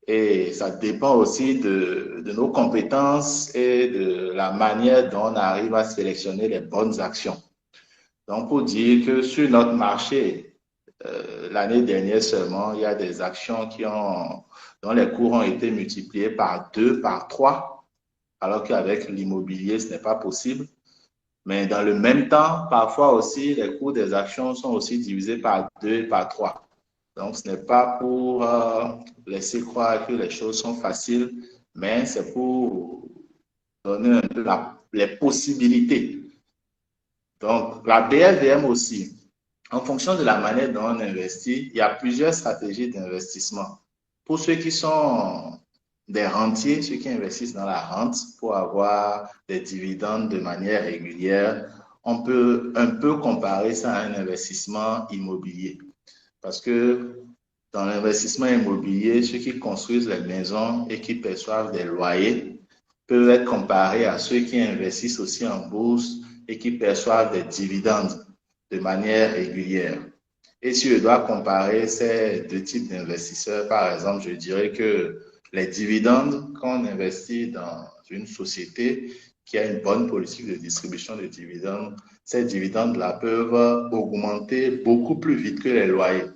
Et ça dépend aussi de nos compétences et de la manière dont on arrive à sélectionner les bonnes actions. Donc, pour dire que sur notre marché, l'année dernière seulement, il y a des actions dont les cours ont été multipliés par 2, par 3, alors qu'avec l'immobilier, ce n'est pas possible. Mais dans le même temps, parfois aussi, les cours des actions sont aussi divisés par 2 et par 3. Donc, ce n'est pas pour laisser croire que les choses sont faciles, mais c'est pour donner un peu les possibilités. Donc, la BRVM aussi, en fonction de la manière dont on investit, il y a plusieurs stratégies d'investissement. Pour ceux qui sont des rentiers, ceux qui investissent dans la rente pour avoir des dividendes de manière régulière, on peut un peu comparer ça à un investissement immobilier. Parce que dans l'investissement immobilier, ceux qui construisent les maisons et qui perçoivent des loyers peuvent être comparés à ceux qui investissent aussi en bourse et qui perçoivent des dividendes de manière régulière. Et si je dois comparer ces deux types d'investisseurs, par exemple, je dirais que les dividendes, quand on investit dans une société qui a une bonne politique de distribution de dividendes, ces dividendes-là peuvent augmenter beaucoup plus vite que les loyers.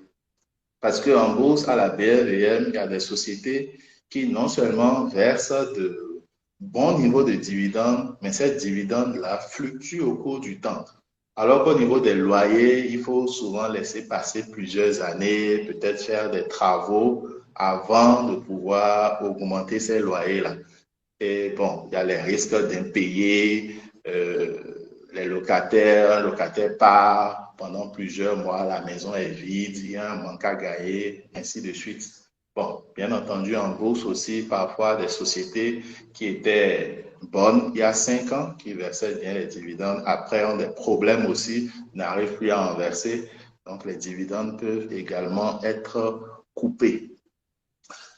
Parce qu'en bourse, à la BRVM, il y a des sociétés qui non seulement versent de bons niveaux de dividendes, mais ces dividendes-là fluctuent au cours du temps. Alors qu'au niveau des loyers, il faut souvent laisser passer plusieurs années, peut-être faire des travaux avant de pouvoir augmenter ces loyers-là. Et bon, il y a les risques d'impayés, les locataires, un locataire part pendant plusieurs mois, la maison est vide, il y a un manque à gagner, ainsi de suite. Bon, bien entendu, en bourse aussi, parfois des sociétés qui étaient bonnes il y a 5 ans, qui versaient bien les dividendes, après ont des problèmes aussi, n'arrivent plus à en verser. Donc, les dividendes peuvent également être coupés.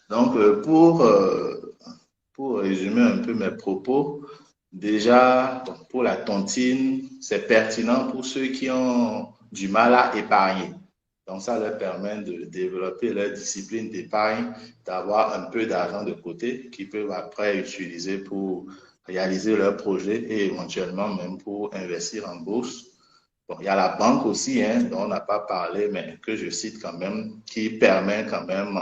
Donc, pour résumer un peu mes propos, déjà, pour la tontine, c'est pertinent pour ceux qui ont du mal à épargner. Donc, ça leur permet de développer leur discipline d'épargne, d'avoir un peu d'argent de côté qu'ils peuvent après utiliser pour réaliser leurs projets et éventuellement même pour investir en bourse. Bon, il y a la banque aussi, dont on n'a pas parlé, mais que je cite quand même, qui permet quand même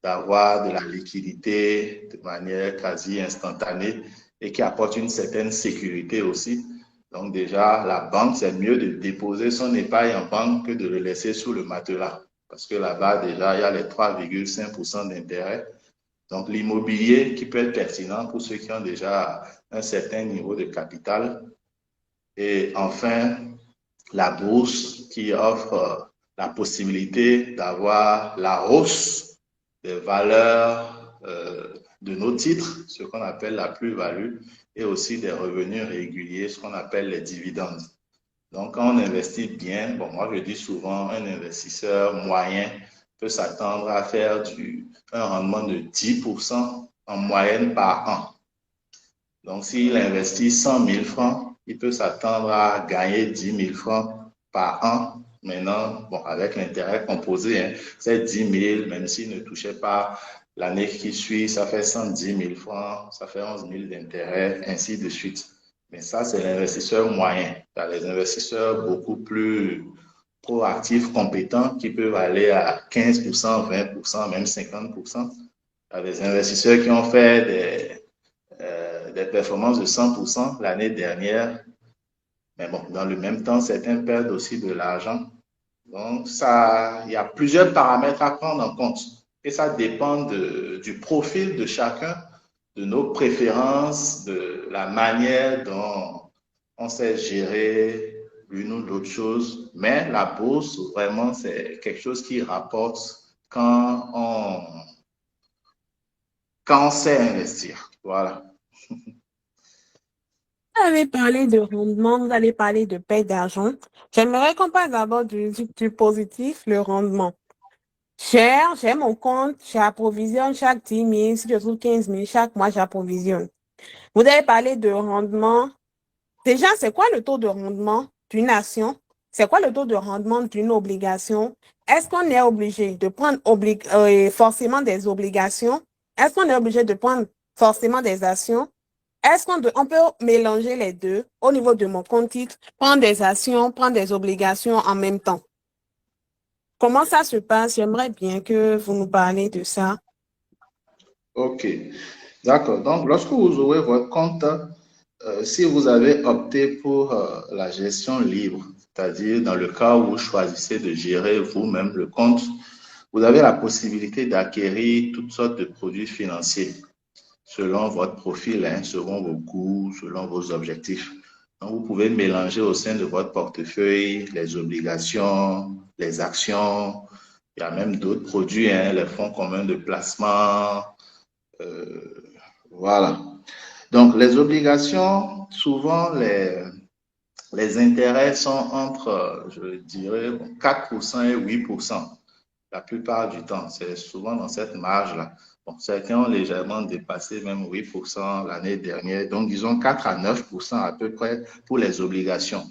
d'avoir de la liquidité de manière quasi instantanée et qui apporte une certaine sécurité aussi. Donc déjà, la banque, c'est mieux de déposer son épargne en banque que de le laisser sous le matelas. Parce que là-bas, déjà, il y a les 3,5% d'intérêt. Donc l'immobilier qui peut être pertinent pour ceux qui ont déjà un certain niveau de capital. Et enfin, la bourse qui offre la possibilité d'avoir la hausse des valeurs de nos titres, ce qu'on appelle la plus-value, et aussi des revenus réguliers, ce qu'on appelle les dividendes. Donc, quand on investit bien, bon, moi je dis souvent, un investisseur moyen peut s'attendre à faire un rendement de 10% en moyenne par an. Donc, s'il investit 100 000 francs, il peut s'attendre à gagner 10 000 francs par an. Maintenant, bon, avec l'intérêt composé, c'est 10 000, même s'il ne touchait pas l'année qui suit, ça fait 110 000 francs, ça fait 11 000 d'intérêt, ainsi de suite. Mais ça, c'est l'investisseur moyen. Il y a les investisseurs beaucoup plus proactifs, compétents, qui peuvent aller à 15%, 20%, même 50%. Il y a des investisseurs qui ont fait des performances de 100% l'année dernière. Mais bon, dans le même temps, certains perdent aussi de l'argent. Donc, il y a plusieurs paramètres à prendre en compte. Et ça dépend du profil de chacun, de nos préférences, de la manière dont on sait gérer l'une ou l'autre chose. Mais la bourse, vraiment, c'est quelque chose qui rapporte quand on sait investir. Voilà. Vous avez parlé de rendement, vous allez parler de paie d'argent. J'aimerais qu'on parle d'abord du positif, le rendement. J'ai mon compte, j'approvisionne chaque 10 000, si je trouve 15 000, chaque mois, j'approvisionne. Vous avez parlé de rendement. Déjà, c'est quoi le taux de rendement d'une action? C'est quoi le taux de rendement d'une obligation? Est-ce qu'on est obligé de prendre forcément des obligations? Est-ce qu'on est obligé de prendre forcément des actions? Est-ce qu'on peut mélanger les deux au niveau de mon compte titre, prendre des actions, prendre des obligations en même temps? Comment ça se passe? J'aimerais bien que vous nous parliez de ça. OK. D'accord. Donc, lorsque vous ouvrez votre compte, si vous avez opté pour la gestion libre, c'est-à-dire dans le cas où vous choisissez de gérer vous-même le compte, vous avez la possibilité d'acquérir toutes sortes de produits financiers selon votre profil, selon vos goûts, selon vos objectifs. Donc, vous pouvez mélanger au sein de votre portefeuille les obligations, les actions. Il y a même d'autres produits, les fonds communs de placement. Voilà. Donc, les obligations, souvent, les intérêts sont entre, je dirais, 4% et 8% la plupart du temps. C'est souvent dans cette marge-là. Bon, certains ont légèrement dépassé même 8% l'année dernière. Donc, disons 4 à 9% à peu près pour les obligations.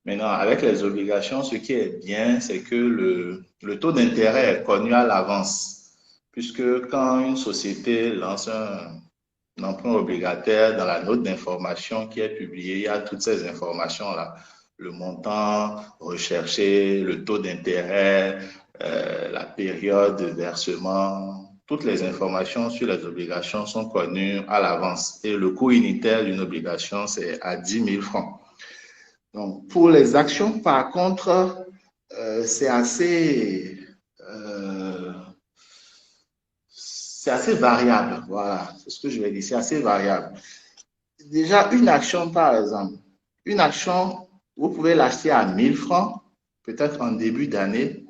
Maintenant, avec les obligations, ce qui est bien, c'est que le taux d'intérêt est connu à l'avance, puisque quand une société lance un emprunt obligataire, dans la note d'information qui est publiée, il y a toutes ces informations-là. Le montant recherché, le taux d'intérêt, la période de versement, toutes les informations sur les obligations sont connues à l'avance. Et le coût unitaire d'une obligation, c'est à 10 000 francs. Donc, pour les actions, par contre, c'est assez variable. Voilà, c'est ce que je vais dire, c'est assez variable. Déjà, une action, par exemple, une action, vous pouvez l'acheter à 1000 francs, peut-être en début d'année,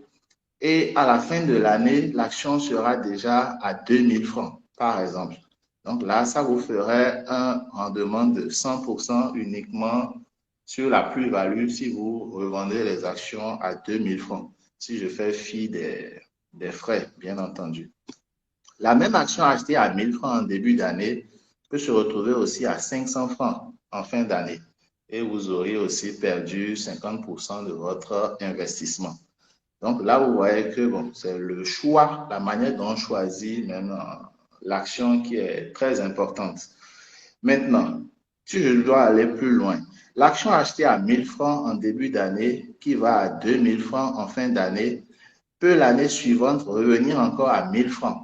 et à la fin de l'année, l'action sera déjà à 2000 francs, par exemple. Donc là, ça vous ferait un rendement de 100% uniquement sur la plus-value si vous revendez les actions à 2000 francs. Si je fais fi des frais, bien entendu. La même action achetée à 1000 francs en début d'année peut se retrouver aussi à 500 francs en fin d'année. Et vous auriez aussi perdu 50% de votre investissement. Donc là, vous voyez que bon, c'est le choix, la manière dont on choisit même l'action qui est très importante. Maintenant, si je dois aller plus loin, l'action achetée à 1000 francs en début d'année qui va à 2000 francs en fin d'année peut l'année suivante revenir encore à 1000 francs.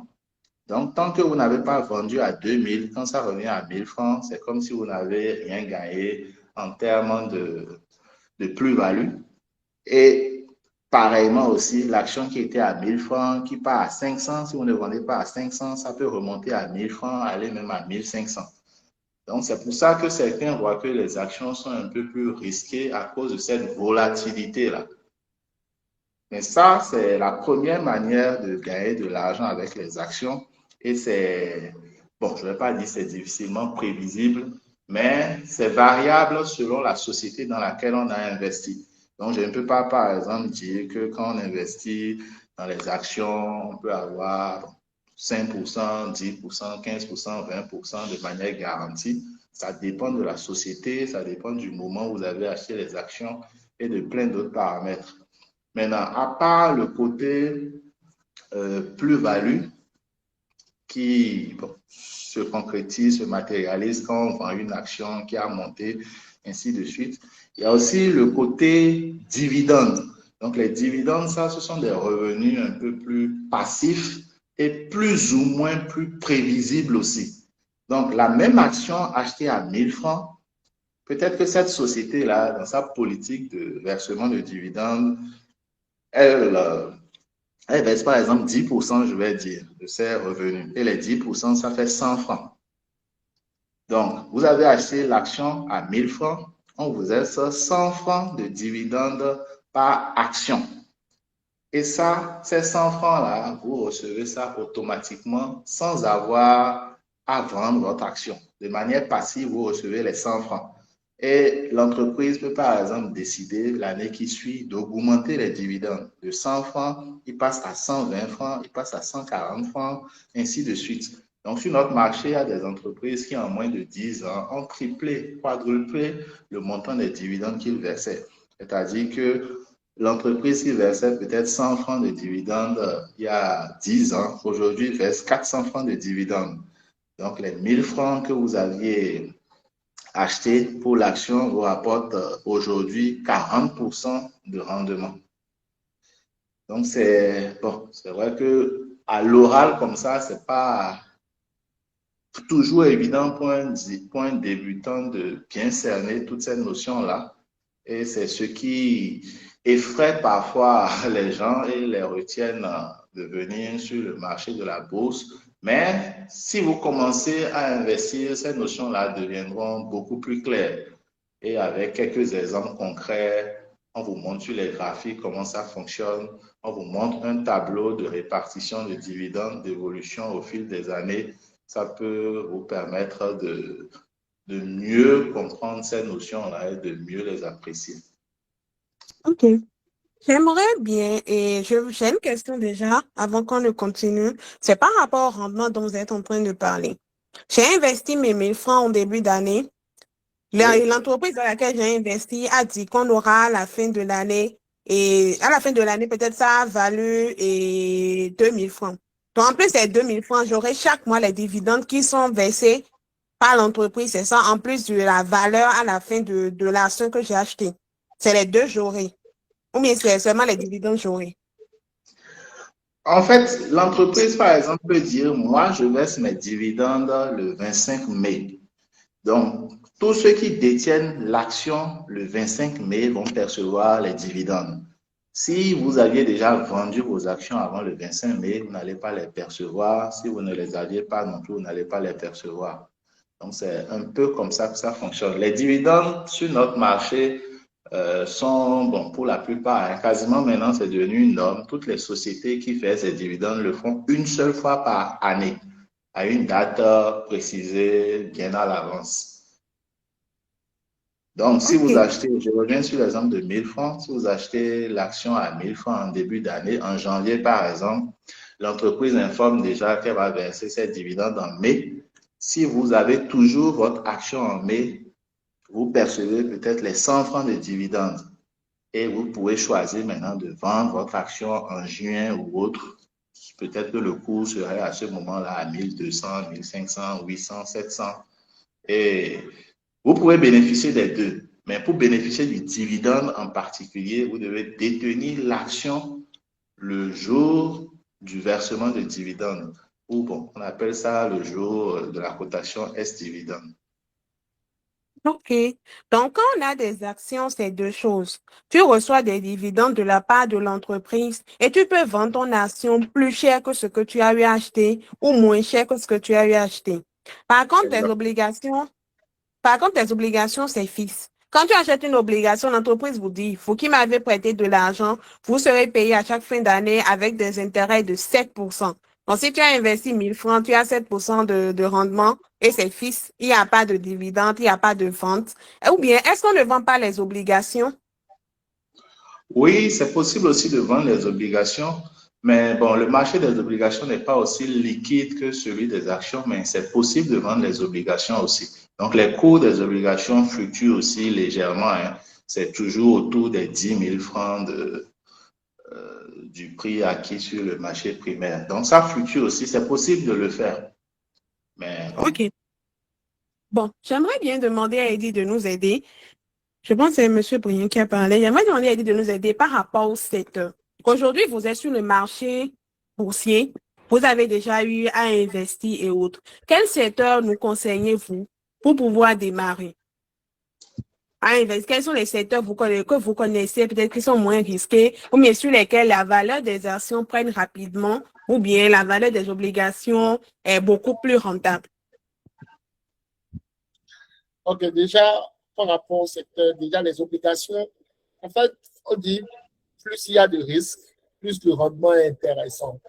Donc, tant que vous n'avez pas vendu à 2000, quand ça revient à 1000 francs, c'est comme si vous n'avez rien gagné en termes de plus-value. Et pareillement aussi, l'action qui était à 1000 francs, qui part à 500, si vous ne vendez pas à 500, ça peut remonter à 1000 francs, aller même à 1500. Donc, c'est pour ça que certains voient que les actions sont un peu plus risquées à cause de cette volatilité-là. Mais ça, c'est la première manière de gagner de l'argent avec les actions. Et c'est, bon, je ne vais pas dire c'est difficilement prévisible, mais c'est variable selon la société dans laquelle on a investi. Donc, je ne peux pas, par exemple, dire que quand on investit dans les actions, on peut avoir 5%, 10%, 15%, 20% de manière garantie. Ça dépend de la société, ça dépend du moment où vous avez acheté les actions et de plein d'autres paramètres. Maintenant, à part le côté plus-value qui se concrétise, se matérialise quand on vend une action qui a monté, ainsi de suite, il y a aussi le côté dividende. Donc, les dividendes, ça, ce sont des revenus un peu plus passifs et plus ou moins plus prévisibles aussi. Donc, la même action achetée à 1000 francs, peut-être que cette société-là, dans sa politique de versement de dividendes, elle baisse par exemple 10%, je vais dire, de ses revenus. Et les 10%, ça fait 100 francs. Donc, vous avez acheté l'action à 1000 francs, on vous laisse 100 francs de dividendes par action. Et ça, ces 100 francs-là, vous recevez ça automatiquement sans avoir à vendre votre action. De manière passive, vous recevez les 100 francs. Et l'entreprise peut par exemple décider l'année qui suit d'augmenter les dividendes. De 100 francs, il passe à 120 francs, il passe à 140 francs, ainsi de suite. Donc, sur notre marché, il y a des entreprises qui, en moins de 10 ans, ont triplé, quadruplé le montant des dividendes qu'ils versaient. C'est-à-dire que l'entreprise qui versait peut-être 100 francs de dividendes il y a 10 ans, aujourd'hui verse 400 francs de dividendes. Donc, les 1000 francs que vous aviez acheté pour l'action vous rapporte aujourd'hui 40% de rendement. Donc, c'est vrai que à l'oral comme ça, c'est pas toujours évident pour un débutant de bien cerner toutes ces notions-là. Et c'est ce qui effraie parfois les gens et les retiennent de venir sur le marché de la bourse. Mais si vous commencez à investir, ces notions-là deviendront beaucoup plus claires. Et avec quelques exemples concrets, on vous montre sur les graphiques comment ça fonctionne. On vous montre un tableau de répartition de dividendes, d'évolution au fil des années. Ça peut vous permettre de mieux comprendre ces notions-là et de mieux les apprécier. OK. J'aimerais bien, et j'ai une question déjà, avant qu'on ne continue. C'est par rapport au rendement dont vous êtes en train de parler. J'ai investi mes 1000 francs en début d'année Oui. L'entreprise dans laquelle j'ai investi a dit qu'on aura à la fin de l'année, et à la fin de l'année, peut-être ça a valu 2000 francs. Donc, en plus des 2000 francs, j'aurai chaque mois les dividendes qui sont versés par l'entreprise, c'est ça, en plus de la valeur à la fin de l'action que j'ai acheté. C'est les deux j'aurai. Ou bien c'est seulement les dividendes j'aurai. En fait, l'entreprise, par exemple, peut dire, moi, je verse mes dividendes le 25 mai. Donc, tous ceux qui détiennent l'action le 25 mai vont percevoir les dividendes. Si vous aviez déjà vendu vos actions avant le 25 mai, vous n'allez pas les percevoir. Si vous ne les aviez pas non plus, vous n'allez pas les percevoir. Donc, c'est un peu comme ça que ça fonctionne. Les dividendes sur notre marché sont, bon, pour la plupart, hein, quasiment maintenant, c'est devenu une norme. Toutes les sociétés qui font ces dividendes le font une seule fois par année, à une date précisée bien à l'avance. Donc, si vous OK. achetez, je reviens sur l'exemple de 1000 francs, si vous achetez l'action à 1000 francs en début d'année, en janvier par exemple, l'entreprise informe déjà qu'elle va verser ses dividendes en mai. Si vous avez toujours votre action en mai, vous percevez peut-être les 100 francs de dividendes et vous pouvez choisir maintenant de vendre votre action en juin ou autre. Peut-être que le cours serait à ce moment-là à 1200, 1500, 800, 700. Et vous pouvez bénéficier des deux, mais pour bénéficier du dividende en particulier, vous devez détenir l'action le jour du versement de dividende. Ou bon, on appelle ça le jour de la cotation S-dividende. OK. Donc, quand on a des actions, c'est deux choses. Tu reçois des dividendes de la part de l'entreprise et tu peux vendre ton action plus cher que ce que tu as eu acheté ou moins cher que ce que tu as eu acheté. Par contre, tes Exact. obligations, Par contre, tes obligations, c'est fixe. Quand tu achètes une obligation, l'entreprise vous dit, vous qui m'avez prêté de l'argent, vous serez payé à chaque fin d'année avec des intérêts de 7%. Donc, si tu as investi 1000 francs, tu as 7% de rendement et c'est fixe. Il n'y a pas de dividende, il n'y a pas de vente. Ou bien, est-ce qu'on ne vend pas les obligations? Oui, c'est possible aussi de vendre les obligations, mais bon, le marché des obligations n'est pas aussi liquide que celui des actions, mais c'est possible de vendre les obligations aussi. Donc, les cours des obligations fluctuent aussi légèrement, hein. C'est toujours autour des 10 000 francs du prix acquis sur le marché primaire. Donc, ça fluctue aussi. C'est possible de le faire. Mais bon. OK. Bon, j'aimerais bien demander à Eddie de nous aider. Je pense que c'est M. Brien qui a parlé. J'aimerais demander à Eddie de nous aider par rapport au secteur. Aujourd'hui, vous êtes sur le marché boursier. Vous avez déjà eu à investir et autres. Quel secteur nous conseillez-vous pour pouvoir démarrer à investir? Quels sont les secteurs que vous connaissez, peut-être qui sont moins risqués, ou bien sur lesquels la valeur des actions prennent rapidement, ou bien la valeur des obligations est beaucoup plus rentable? Ok, déjà, par rapport au secteur, déjà les obligations, en fait, on dit plus il y a de risques, plus le rendement est intéressant.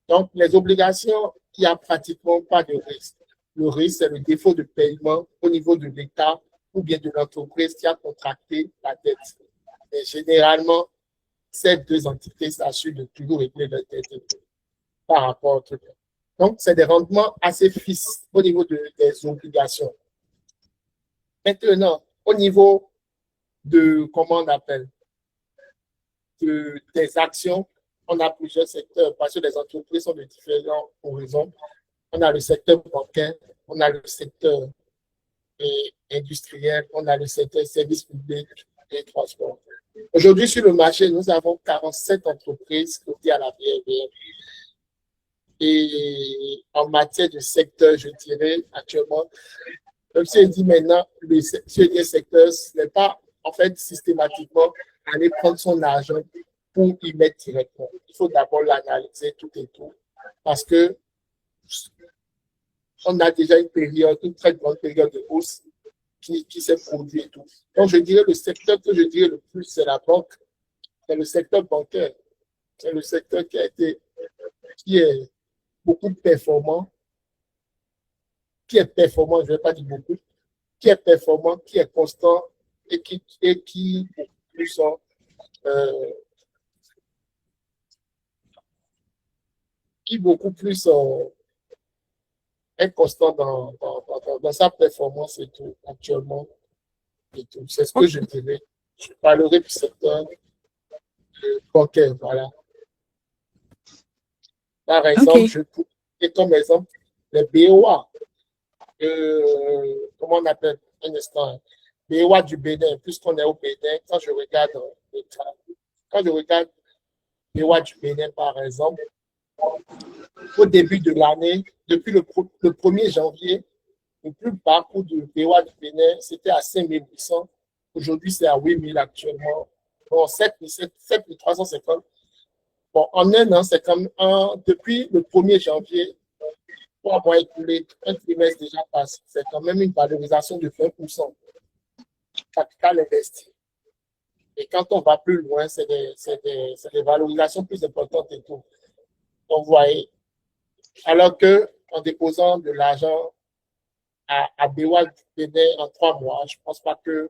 Donc, les obligations, il n'y a pratiquement pas de risque. Le risque, c'est le défaut de paiement au niveau de l'État ou bien de l'entreprise qui a contracté la dette. Et généralement, ces deux entités s'assurent de toujours régler leur dette par rapport au truc. Donc, c'est des rendements assez fixes au niveau des obligations. Maintenant, au niveau de, comment on appelle, des actions, on a plusieurs secteurs parce que les entreprises sont de différents horizons. On a le secteur bancaire, on a le secteur industriel, on a le secteur services publics et transport. Aujourd'hui, sur le marché, nous avons 47 entreprises cotées à la BRBM. Et en matière de secteur, je dirais actuellement, comme si on dit maintenant, le secteur, ce n'est pas en fait systématiquement aller prendre son argent pour y mettre directement. Il faut d'abord l'analyser tout et tout parce que on a déjà une période, une très grande période de hausse qui s'est produite et tout. Donc, je dirais le secteur que je dirais le plus, c'est la banque, c'est le secteur bancaire. C'est le secteur qui est beaucoup performant, je ne vais pas dire beaucoup, qui est performant, qui est constant et qui plus euh, qui beaucoup plus est constant dans sa performance et tout, actuellement. Et tout. C'est ce que Ok. je dirais. Je parlerai du secteur bancaire, voilà. Par exemple, Ok. je peux citer comme exemple les BOA. Comment on appelle un instant? Hein. BOA du Bénin, puisqu'on est au Bénin, quand je regarde BOA du Bénin, par exemple, au début de l'année, depuis le 1er janvier, le plus bas coût du BOA du Bénin, c'était à 5 800. Aujourd'hui, c'est à 8 000 actuellement. Bon, 7 350. Bon, en un an, c'est comme depuis le 1er janvier, 3 mois écoulés, un trimestre déjà passé. C'est quand même une valorisation de 20%. Capital investi. Et quand on va plus loin, c'est des valorisations plus importantes et tout. Donc, vous voyez, alors que en déposant de l'argent à BOA du Bénin en 3 mois, je ne pense pas qu'il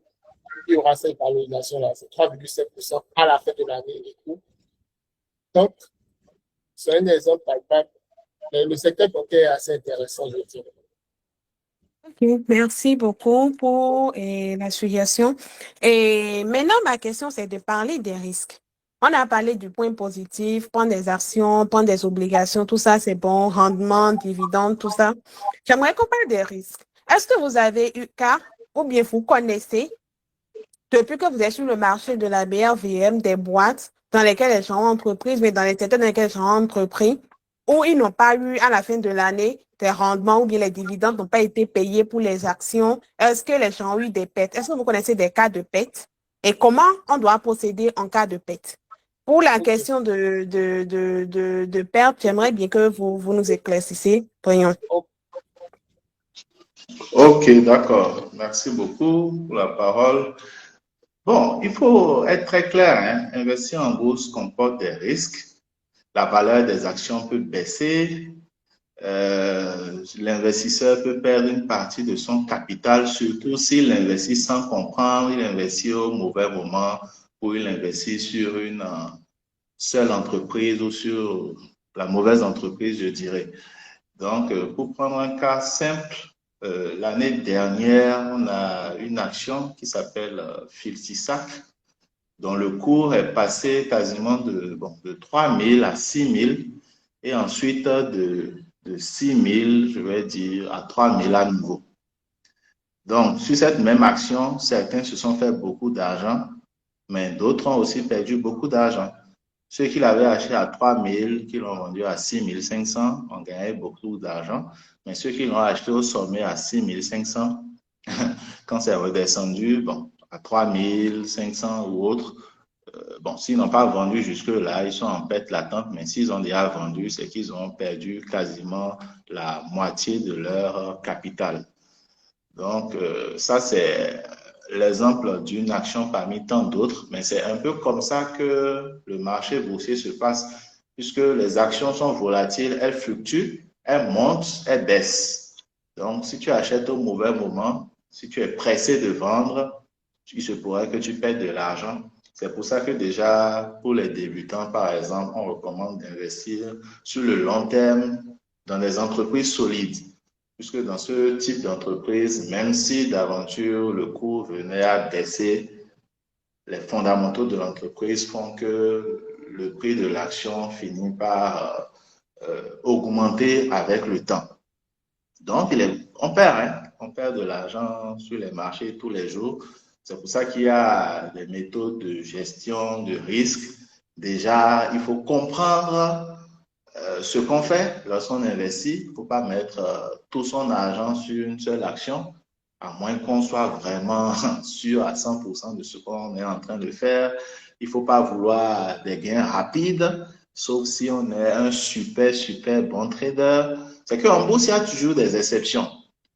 y aura cette valorisation-là. C'est 3,7% à la fin de l'année et tout. Donc, c'est un exemple palpable. Mais le secteur bancaire est assez intéressant, je dirais. Ok. Merci beaucoup pour la suggestion. Et maintenant, ma question, c'est de parler des risques. On a parlé du point positif, prendre des actions, prendre des obligations, tout ça, c'est bon, rendement, dividendes, tout ça. J'aimerais qu'on parle des risques. Est-ce que vous avez eu cas, ou bien vous connaissez, depuis que vous êtes sur le marché de la BRVM, des boîtes dans lesquelles les gens ont entrepris, mais dans les secteurs dans lesquels les gens ont entrepris, où ils n'ont pas eu à la fin de l'année des rendements ou bien les dividendes n'ont pas été payés pour les actions. Est-ce que les gens ont eu des pertes? Est-ce que vous connaissez des cas de pertes? Et comment on doit procéder en cas de perte? Pour la Ok. question de perte, j'aimerais bien que vous nous éclaircissiez. Voyons. Ok, d'accord. Merci beaucoup pour la parole. Bon, il faut être très clair, hein. Investir en bourse comporte des risques. La valeur des actions peut baisser. L'investisseur peut perdre une partie de son capital, surtout s'il investit sans comprendre, il investit au mauvais moment ou il investit sur une seule entreprise ou sur la mauvaise entreprise, je dirais. Donc, pour prendre un cas simple, l'année dernière, on a une action qui s'appelle Filtisac, dont le cours est passé quasiment de 3 000 à 6 000 et ensuite de 6 000, je vais dire, à 3 000 à nouveau. Donc, sur cette même action, certains se sont fait beaucoup d'argent, mais d'autres ont aussi perdu beaucoup d'argent. Ceux qui l'avaient acheté à 3 000, qui l'ont vendu à 6 500, ont gagné beaucoup d'argent. Mais ceux qui l'ont acheté au sommet à 6 500, quand c'est redescendu, bon, à 3 500 ou autre, bon, s'ils n'ont pas vendu jusque-là, ils sont en perte latente, mais s'ils ont déjà vendu, c'est qu'ils ont perdu quasiment la moitié de leur capital. Donc, ça, c'est l'exemple d'une action parmi tant d'autres, mais c'est un peu comme ça que le marché boursier se passe, puisque les actions sont volatiles, elles fluctuent, elles montent, elles baissent. Donc, si tu achètes au mauvais moment, si tu es pressé de vendre, il se pourrait que tu perdes de l'argent. C'est pour ça que déjà, pour les débutants, par exemple, on recommande d'investir sur le long terme dans des entreprises solides. Puisque dans ce type d'entreprise, même si d'aventure le cours venait à baisser, les fondamentaux de l'entreprise font que le prix de l'action finit par augmenter avec le temps. Donc, on perd, hein? On perd de l'argent sur les marchés tous les jours. C'est pour ça qu'il y a des méthodes de gestion de risque. Déjà, il faut comprendre ce qu'on fait lorsqu'on investit. Il ne faut pas mettre tout son argent sur une seule action, à moins qu'on soit vraiment sûr à 100% de ce qu'on est en train de faire. Il ne faut pas vouloir des gains rapides, sauf si on est un super, super bon trader. C'est qu'en bourse, il y a toujours des exceptions.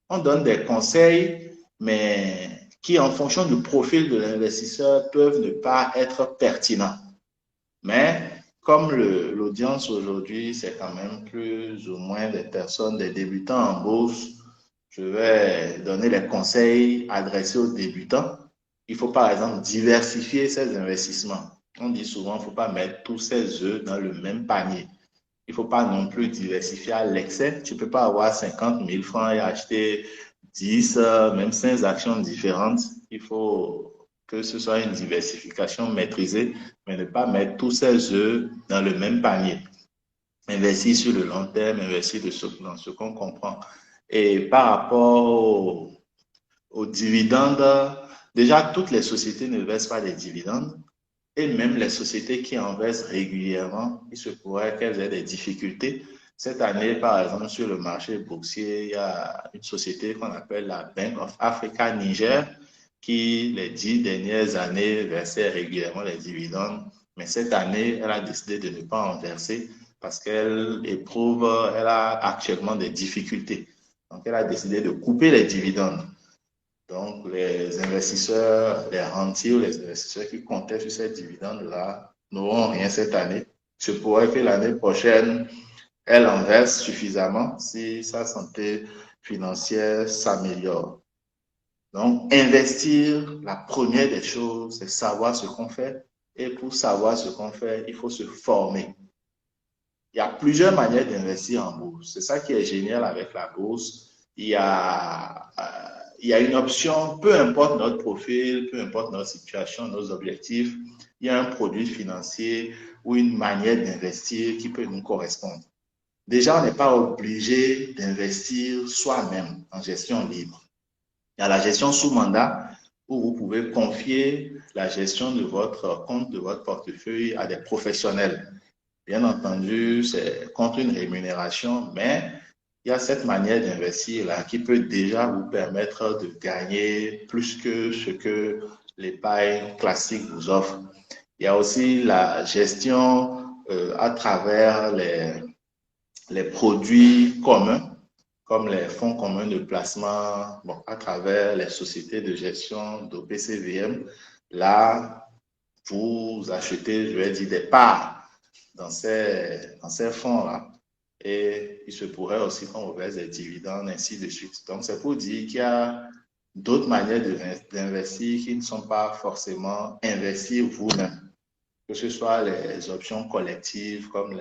On donne des conseils, mais qui, en fonction du profil de l'investisseur, peuvent ne pas être pertinents. Mais comme l'audience aujourd'hui, c'est quand même plus ou moins des personnes, des débutants en bourse, je vais donner les conseils adressés aux débutants. Il faut par exemple diversifier ses investissements. On dit souvent qu'il ne faut pas mettre tous ses œufs dans le même panier. Il ne faut pas non plus diversifier à l'excès. Tu ne peux pas avoir 50 000 francs et acheter 10, même 5 actions différentes. Il faut que ce soit une diversification maîtrisée, mais ne pas mettre tous ses œufs dans le même panier. Investir sur le long terme, investir dans ce qu'on comprend. Et par rapport aux dividendes, déjà, toutes les sociétés ne versent pas des dividendes. Et même les sociétés qui en versent régulièrement, il se pourrait qu'elles aient des difficultés. Cette année, par exemple, sur le marché boursier, il y a une société qu'on appelle la Bank of Africa Niger qui, les 10 dernières années, versait régulièrement les dividendes. Mais cette année, elle a décidé de ne pas en verser parce qu'elle elle a actuellement des difficultés. Donc, elle a décidé de couper les dividendes. Donc, les investisseurs, les rentiers ou les investisseurs qui comptaient sur ces dividendes-là n'auront rien cette année. Il se pourrait que l'année prochaine, elle en verse suffisamment si sa santé financière s'améliore. Donc, investir, la première des choses, c'est savoir ce qu'on fait. Et pour savoir ce qu'on fait, il faut se former. Il y a plusieurs manières d'investir en bourse. C'est ça qui est génial avec la bourse. Il y a une option, peu importe notre profil, peu importe notre situation, nos objectifs, il y a un produit financier ou une manière d'investir qui peut nous correspondre. Déjà, on n'est pas obligé d'investir soi-même en gestion libre. Il y a la gestion sous mandat où vous pouvez confier la gestion de votre compte, de votre portefeuille à des professionnels. Bien entendu, c'est contre une rémunération, mais il y a cette manière d'investir là qui peut déjà vous permettre de gagner plus que ce que l'épargne classique vous offre. Il y a aussi la gestion à travers les produits communs, comme les fonds communs de placement, bon, à travers les sociétés de gestion d'OPCVM. Là, vous achetez, je vais dire, des parts dans ces fonds-là. Et il se pourrait aussi qu'on vous verse des dividendes, ainsi de suite. Donc, c'est pour dire qu'il y a d'autres manières d'investir qui ne sont pas forcément investir vous-même. Que ce soit les options collectives comme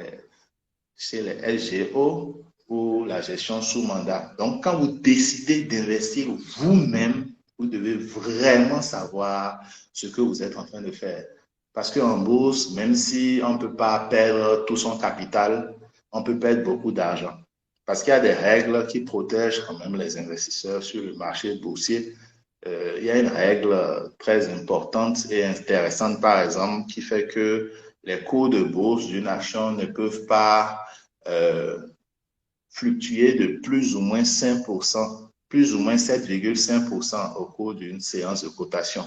chez les LGO ou la gestion sous mandat. Donc, quand vous décidez d'investir vous-même, vous devez vraiment savoir ce que vous êtes en train de faire. Parce qu'en bourse, même si on ne peut pas perdre tout son capital, on peut perdre beaucoup d'argent. Parce qu'il y a des règles qui protègent quand même les investisseurs sur le marché boursier. Il y a une règle très importante et intéressante, par exemple, qui fait que les cours de bourse d'une action ne peuvent pas fluctuer de plus ou moins 5%, plus ou moins 7,5% au cours d'une séance de cotation.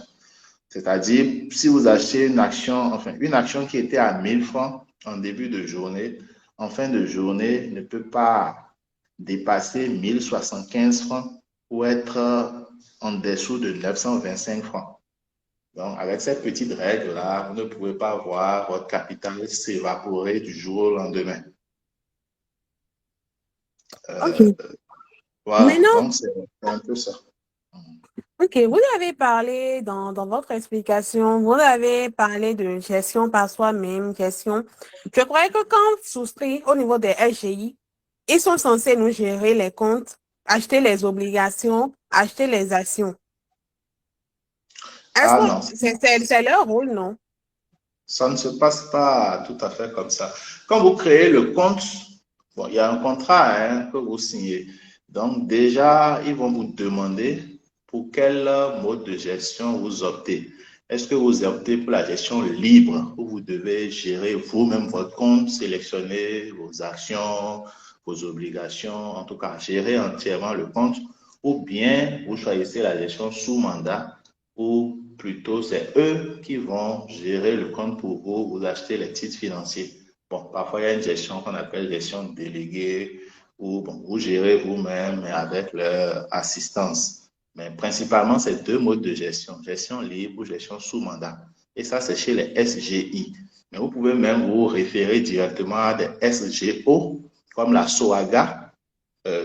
C'est-à-dire, si vous achetez une action qui était à 1000 francs en début de journée, en fin de journée, ne peut pas dépasser 1075 francs ou être en dessous de 925 francs. Donc, avec cette petite règle-là, vous ne pouvez pas voir votre capital s'évaporer du jour au lendemain. OK. Voilà, Maintenant, donc c'est un peu ça. OK, vous avez parlé dans votre explication, vous avez parlé de gestion par soi-même, gestion. Je croyais que quand on souscrit au niveau des SGI, ils sont censés nous gérer les comptes, acheter les obligations, acheter les actions. Est-ce Ah non, que c'est leur rôle, non? ça ne se passe pas tout à fait comme ça. Quand vous créez le compte, bon, il y a un contrat que vous signez. Donc déjà, ils vont vous demander pour quel mode de gestion vous optez. Est-ce que vous optez pour la gestion libre où vous devez gérer vous-même votre compte, sélectionner vos actions, vos obligations, en tout cas gérer entièrement le compte, ou bien vous choisissez la gestion sous mandat ou plutôt c'est eux qui vont gérer le compte pour vous, vous achetez les titres financiers. Bon, parfois il y a une gestion qu'on appelle gestion déléguée où bon, vous gérez vous-même mais avec leur assistance. Mais principalement, c'est deux modes de gestion, gestion libre ou gestion sous mandat. Et ça, c'est chez les SGI. Mais vous pouvez même vous référer directement à des SGO comme la SOAGA,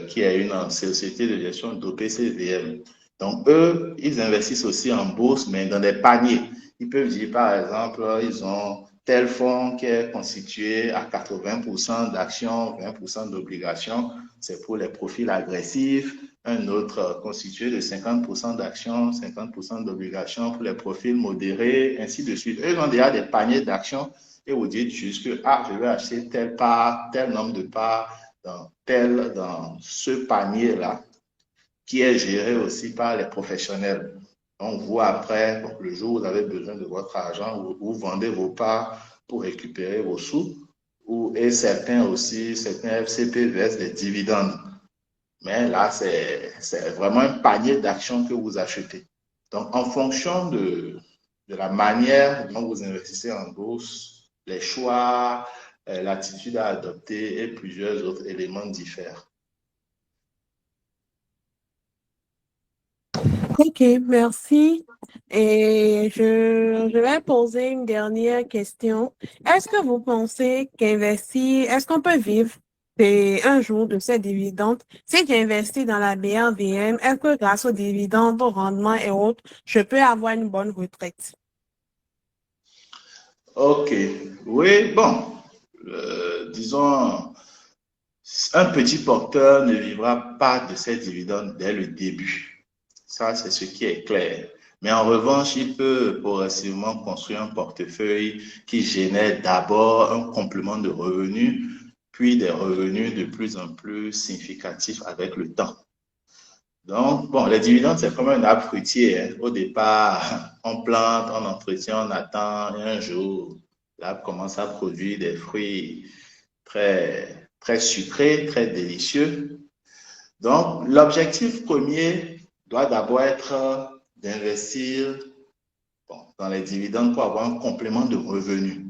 qui est une société de gestion d'OPCVM. Donc, eux, ils investissent aussi en bourse, mais dans des paniers. Ils peuvent dire, par exemple, ils ont tel fonds qui est constitué à 80% d'actions, 20% d'obligations. C'est pour les profils agressifs. un autre constitué de 50% d'actions, 50% d'obligations pour les profils modérés, ainsi de suite. Eux, ils ont déjà des paniers d'actions et vous dites juste que je vais acheter telle part, tel nombre de parts dans ce panier-là, qui est géré aussi par les professionnels. Donc, vous, après, le jour où vous avez besoin de votre argent, vous vendez vos parts pour récupérer vos sous. Et certains FCP versent des dividendes. Mais là, c'est vraiment un panier d'actions que vous achetez. Donc, en fonction de la manière dont vous investissez en bourse, les choix, l'attitude à adopter et plusieurs autres éléments diffèrent. Ok, merci. Et je vais poser une dernière question. Est-ce que vous pensez est-ce qu'on peut vivre un jour de ces dividendes? Si j'investis dans la BRVM, est-ce que grâce aux dividendes, au rendement et autres, je peux avoir une bonne retraite? Ok, oui, bon, disons, un petit porteur ne vivra pas de ses dividendes dès le début. Ça, c'est ce qui est clair. Mais en revanche, il peut progressivement construire un portefeuille qui génère d'abord un complément de revenus, puis des revenus de plus en plus significatifs avec le temps. Donc, bon, les dividendes, c'est comme un arbre fruitier, hein. Au départ, on plante, on entretient, on attend, et un jour, l'arbre commence à produire des fruits très, très sucrés, très délicieux. Donc, l'objectif premier doit d'abord être d'investir dans les dividendes pour avoir un complément de revenus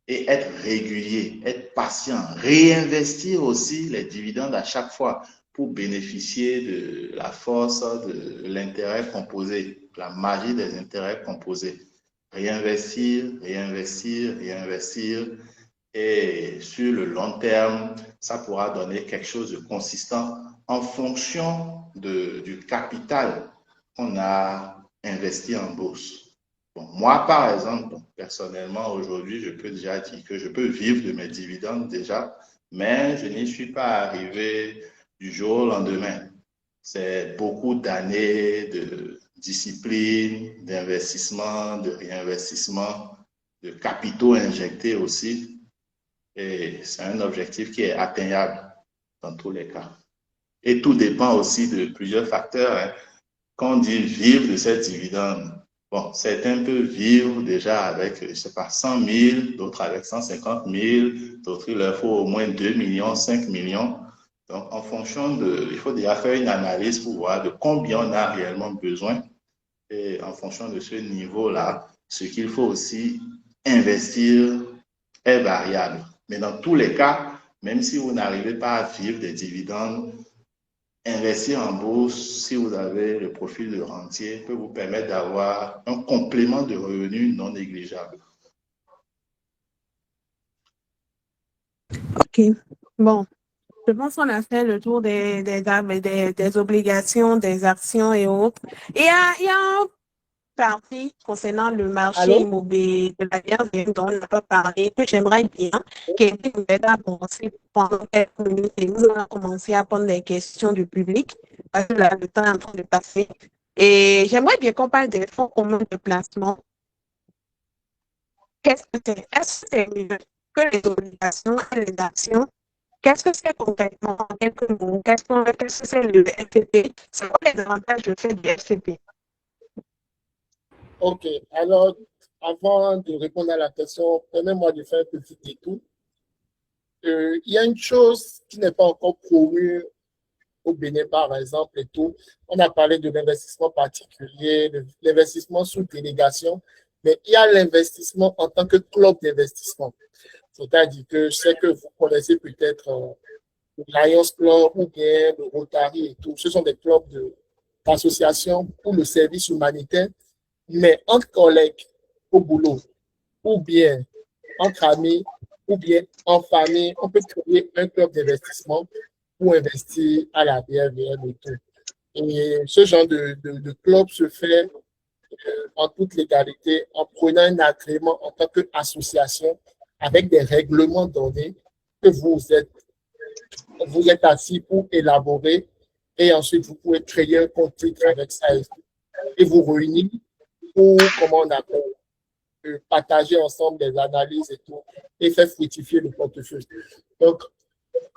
et être régulier, être patient, réinvestir aussi les dividendes à chaque fois pour bénéficier de la force de l'intérêt composé, la magie des intérêts composés. Réinvestir, réinvestir, réinvestir. Et sur le long terme, ça pourra donner quelque chose de consistant en fonction du capital qu'on a investi en bourse. Bon, moi, par exemple, personnellement, aujourd'hui, je peux déjà dire que je peux vivre de mes dividendes déjà, mais je n'y suis pas arrivé du jour au lendemain. C'est beaucoup d'années de discipline, d'investissement, de réinvestissement, de capitaux injectés aussi. Et c'est un objectif qui est atteignable dans tous les cas. Et tout dépend aussi de plusieurs facteurs, hein. Quand on dit vivre de ces dividendes, bon, certains peuvent vivre déjà avec, je ne sais pas, 100 000, d'autres avec 150 000, d'autres il leur faut au moins 2 millions, 5 millions. Donc, en fonction il faut déjà faire une analyse pour voir de combien on a réellement besoin. Et en fonction de ce niveau-là, ce qu'il faut aussi investir est variable. Mais dans tous les cas, même si vous n'arrivez pas à vivre des dividendes, investir en bourse, si vous avez le profil de rentier, peut vous permettre d'avoir un complément de revenus non négligeable. Ok, bon. Je pense qu'on a fait le tour des obligations, des actions et autres. Il y a un partie concernant le marché Allô? immobilier de la BRVM dont on n'a pas parlé, que j'aimerais bien qu'Éric nous aide à avancer pendant quelques minutes et nous allons commencer à prendre des questions du public parce que là, le temps est en train de passer. Et j'aimerais bien qu'on parle des fonds communs de placement. Qu'est-ce que c'est? Est-ce que c'est mieux que les obligations et les actions? Qu'est-ce que c'est concrètement en quelques mots? Qu'est-ce que c'est le FCP? C'est quoi les avantages de fait du FCP? Ok, alors avant de répondre à la question, permettez-moi de faire un petit détour. Il y a une chose qui n'est pas encore promue au Bénin, par exemple, et tout. On a parlé de l'investissement particulier, de l'investissement sous délégation, mais il y a l'investissement en tant que club d'investissement. C'est-à-dire que je sais que vous connaissez peut-être le Lions Club ou bien le Rotary et tout. Ce sont des clubs d'associations pour le service humanitaire, mais entre collègues au boulot, ou bien entre amis, ou bien en famille, on peut créer un club d'investissement pour investir à la BRVM et tout. Et ce genre de club se fait en toute légalité en prenant un agrément en tant qu'association avec des règlements donnés que vous êtes assis pour élaborer Et ensuite, vous pouvez créer un compte titre avec ça et vous réunir pour, comment on appelle, partager ensemble des analyses et tout, et faire fructifier le portefeuille. Donc,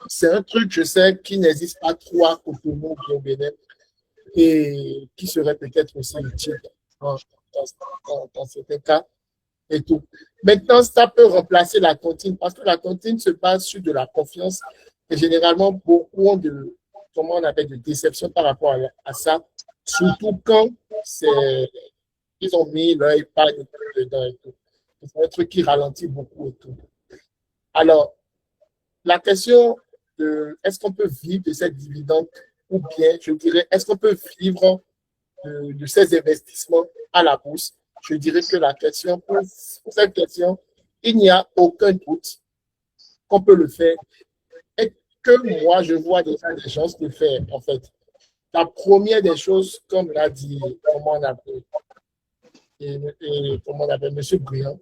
c'est un truc, je sais, qui n'existe pas trop à Cotonou ou au Bénin et qui serait peut-être aussi utile dans certains cas et tout. Maintenant, ça peut remplacer la tontine parce que la tontine se base sur de la confiance et généralement, beaucoup ont de, comment on appelle, de déception par rapport à ça, surtout quand ils ont mis leur épargne dedans et tout. C'est un truc qui ralentit beaucoup et tout. Alors, la question de est-ce qu'on peut vivre de cette dividende ou bien, je dirais, est-ce qu'on peut vivre de ces investissements à la bourse? Je dirais que la question, pour cette question, il n'y a aucun doute qu'on peut le faire et que moi, je vois déjà des gens le faire, en fait. La première des choses, comme l'a dit, comment on appelle, comment on appelle, M. Briand,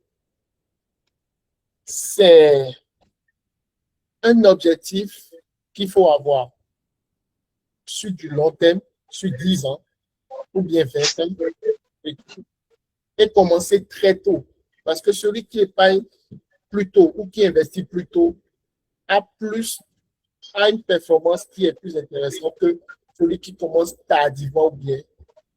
c'est un objectif qu'il faut avoir sur du long terme, sur 10 ans ou bien 20 ans, et commencer très tôt. Parce que celui qui épargne plus tôt ou qui investit plus tôt a une performance qui est plus intéressante que celui qui commence tardivement ou bien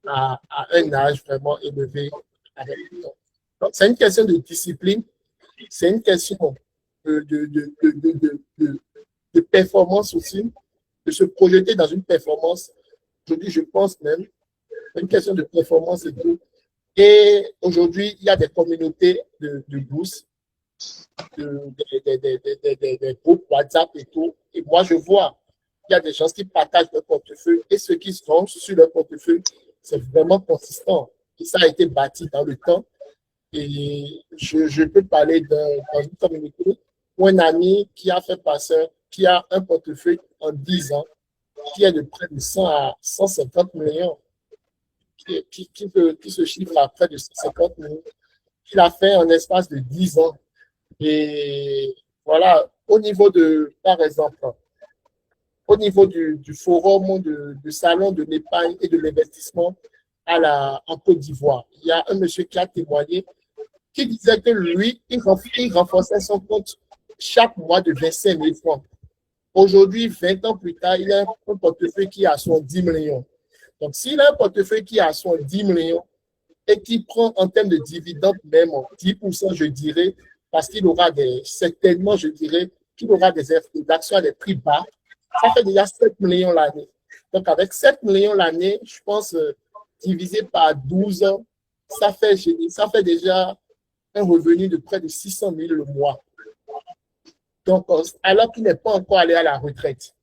à un âge vraiment élevé avec le temps. Donc, c'est une question de discipline, c'est une question de performance aussi, de se projeter dans une performance. Aujourd'hui, je pense même, c'est une question de performance et tout. Et aujourd'hui, il y a des communautés de bourse, des groupes WhatsApp et tout. Et moi, je vois, il y a des gens qui partagent leur portefeuille et ceux qui sont sur leur portefeuille, c'est vraiment consistant. Et ça a été bâti dans le temps. Et je peux parler dans une communauté où un ami qui a fait passer, qui a un portefeuille en 10 ans, qui est de près de 100 à 150 millions, qui se chiffre à près de 150 millions, qu'il a fait en espace de 10 ans. Et voilà, au niveau de, par exemple, au niveau du forum du salon de l'épargne et de l'investissement en Côte d'Ivoire, il y a un monsieur qui a témoigné qui disait que lui, il renforçait son compte chaque mois de 25 000 francs. Aujourd'hui, 20 ans plus tard, il a un portefeuille qui a 10 millions. Donc, s'il a un portefeuille qui a 10 millions et qui prend en termes de dividendes même 10%, je dirais, parce qu'il aura certainement, je dirais, qu'il aura des actions à des prix bas, ça fait déjà 7 millions l'année. Donc, avec 7 millions l'année, je pense, divisé par 12 ans, ça fait déjà un revenu de près de 600 000 le mois. Donc, alors qu'il n'est pas encore allé à la retraite.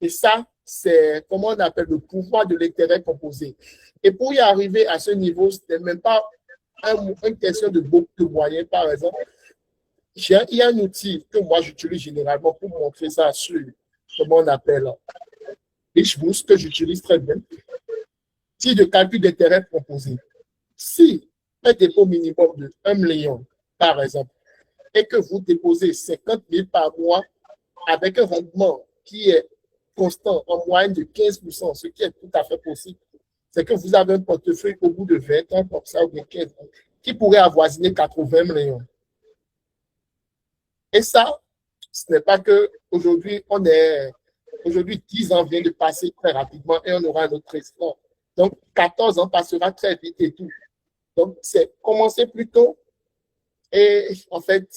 Et ça, c'est, comment on appelle, le pouvoir de l'intérêt composé. Et pour y arriver à ce niveau, ce n'est même pas une question de beaucoup de moyens, par exemple. Il y a un outil que moi j'utilise généralement pour montrer ça sur, comment on appelle, Richboost, que j'utilise très bien. Si de calcul d'intérêt composé. Si un dépôt minimum de 1 million, par exemple, et que vous déposez 50 000 par mois avec un rendement qui est constant en moyenne de 15%, ce qui est tout à fait possible, c'est que vous avez un portefeuille au bout de 20 ans, comme ça, ou de 15 ans, qui pourrait avoisiner 80 millions. Et ça, ce n'est pas que aujourd'hui, aujourd'hui, 10 ans vient de passer très rapidement et on aura un autre président. Donc, 14 ans passera très vite et tout. Donc, c'est commencer plus tôt et en fait,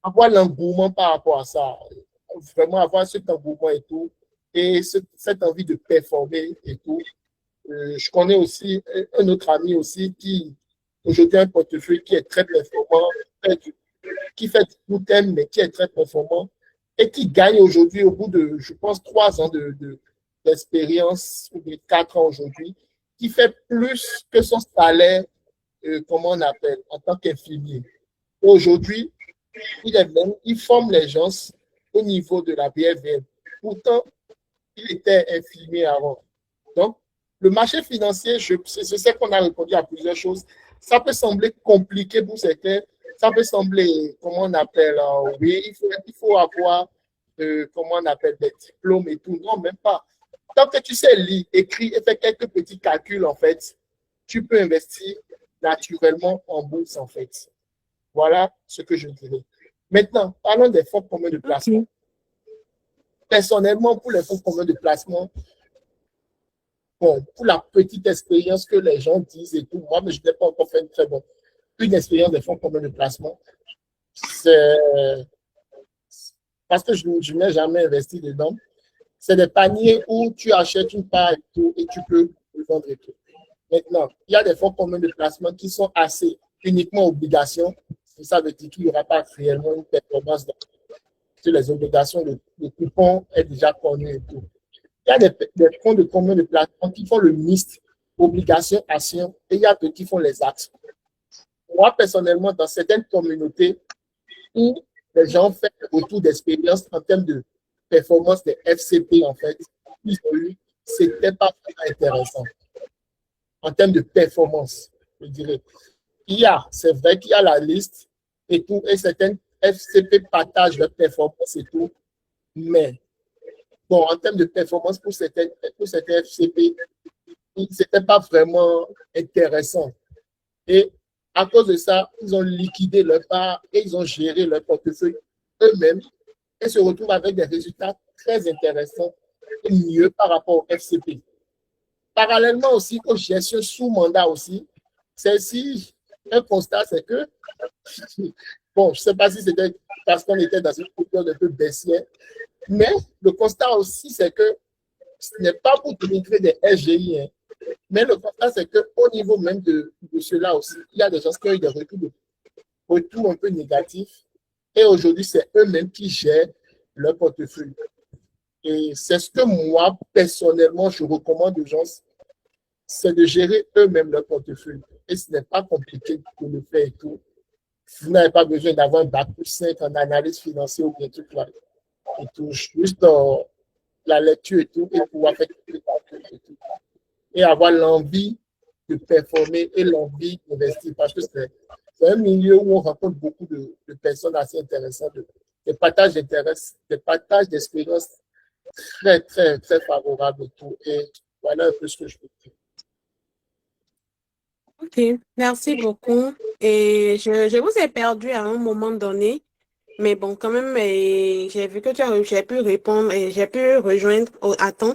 avoir l'engouement par rapport à ça. Vraiment avoir cet engouement et tout. Et cette envie de performer et tout. Je connais aussi un autre ami aussi qui, aujourd'hui, a un portefeuille qui est très performant, qui fait tout thème, mais qui est très performant et qui gagne aujourd'hui au bout de, je pense, 3 ans d'expérience ou de 4 ans aujourd'hui, qui fait plus que son salaire, comment on appelle, en tant qu'infirmier. Aujourd'hui, il forme les gens au niveau de la BFM. Pourtant, il était infirmier avant. Donc, le marché financier, je sais qu'on a répondu à plusieurs choses. Ça peut sembler compliqué pour certains. Ça peut sembler, comment on appelle, oui, il faut avoir, comment on appelle, des diplômes et tout. Non, même pas. Tant que tu sais lire, écrire et faire quelques petits calculs, en fait, tu peux investir naturellement en bourse, en fait. Voilà ce que je dirais. Maintenant, parlons des fonds communs de placement. Ok. Personnellement, pour les fonds communs de placement, bon, pour la petite expérience que les gens disent et tout, moi, mais je n'ai pas encore fait une expérience des fonds communs de placement. C'est parce que je n'ai jamais investi dedans. C'est des paniers où tu achètes une part et tout, et tu peux le vendre et tout. Maintenant, il y a des fonds communs de placement qui sont assez uniquement obligations. Ça veut dire qu'il n'y aura pas réellement une performance sur les obligations. Le coupon est déjà connu et tout. Il y a des fonds de communs de placement qui font le mixte obligations, actions, et il y a d'autres qui font les actions. Moi, personnellement, dans certaines communautés où les gens font un retour d'expérience en termes de performance des FCP, en fait, ils ont eu, c'était pas vraiment intéressant en termes de performance, je dirais. C'est vrai qu'il y a la liste et tout, et certaines FCP partagent leur performance et tout, mais bon, en termes de performance pour certaines FCP, c'était pas vraiment intéressant. Et à cause de ça, ils ont liquidé leur part et ils ont géré leur portefeuille eux-mêmes et se retrouvent avec des résultats très intéressants et mieux par rapport au FCP. Parallèlement aussi aux gestions sous mandat aussi, celle-ci, un constat, c'est que, bon, je ne sais pas si c'était parce qu'on était dans une culture un peu baissière, mais le constat aussi, c'est que ce n'est pas pour dénigrer des SGI, hein, mais le constat, c'est qu'au niveau même de cela aussi, il y a des gens qui ont eu des retours un peu négatifs et aujourd'hui, c'est eux-mêmes qui gèrent leur portefeuille. Et c'est ce que moi, personnellement, je recommande aux gens, c'est de gérer eux-mêmes leur portefeuille. Et ce n'est pas compliqué de le faire et tout. Vous n'avez pas besoin d'avoir un bac plus 5 en analyse financière ou bien tout là. Et tout, juste dans la lecture et tout, et pouvoir faire des calculs et tout. Et avoir l'envie de performer et l'envie d'investir. Parce que c'est un milieu où on rencontre beaucoup de personnes assez intéressantes, des partages d'intérêt, des partages d'expériences très, très, très favorables et tout. Et voilà un peu ce que je peux dire. Ok, merci beaucoup. Et je vous ai perdu à un moment donné, mais bon, quand même, j'ai vu que j'ai pu répondre et j'ai pu rejoindre à temps.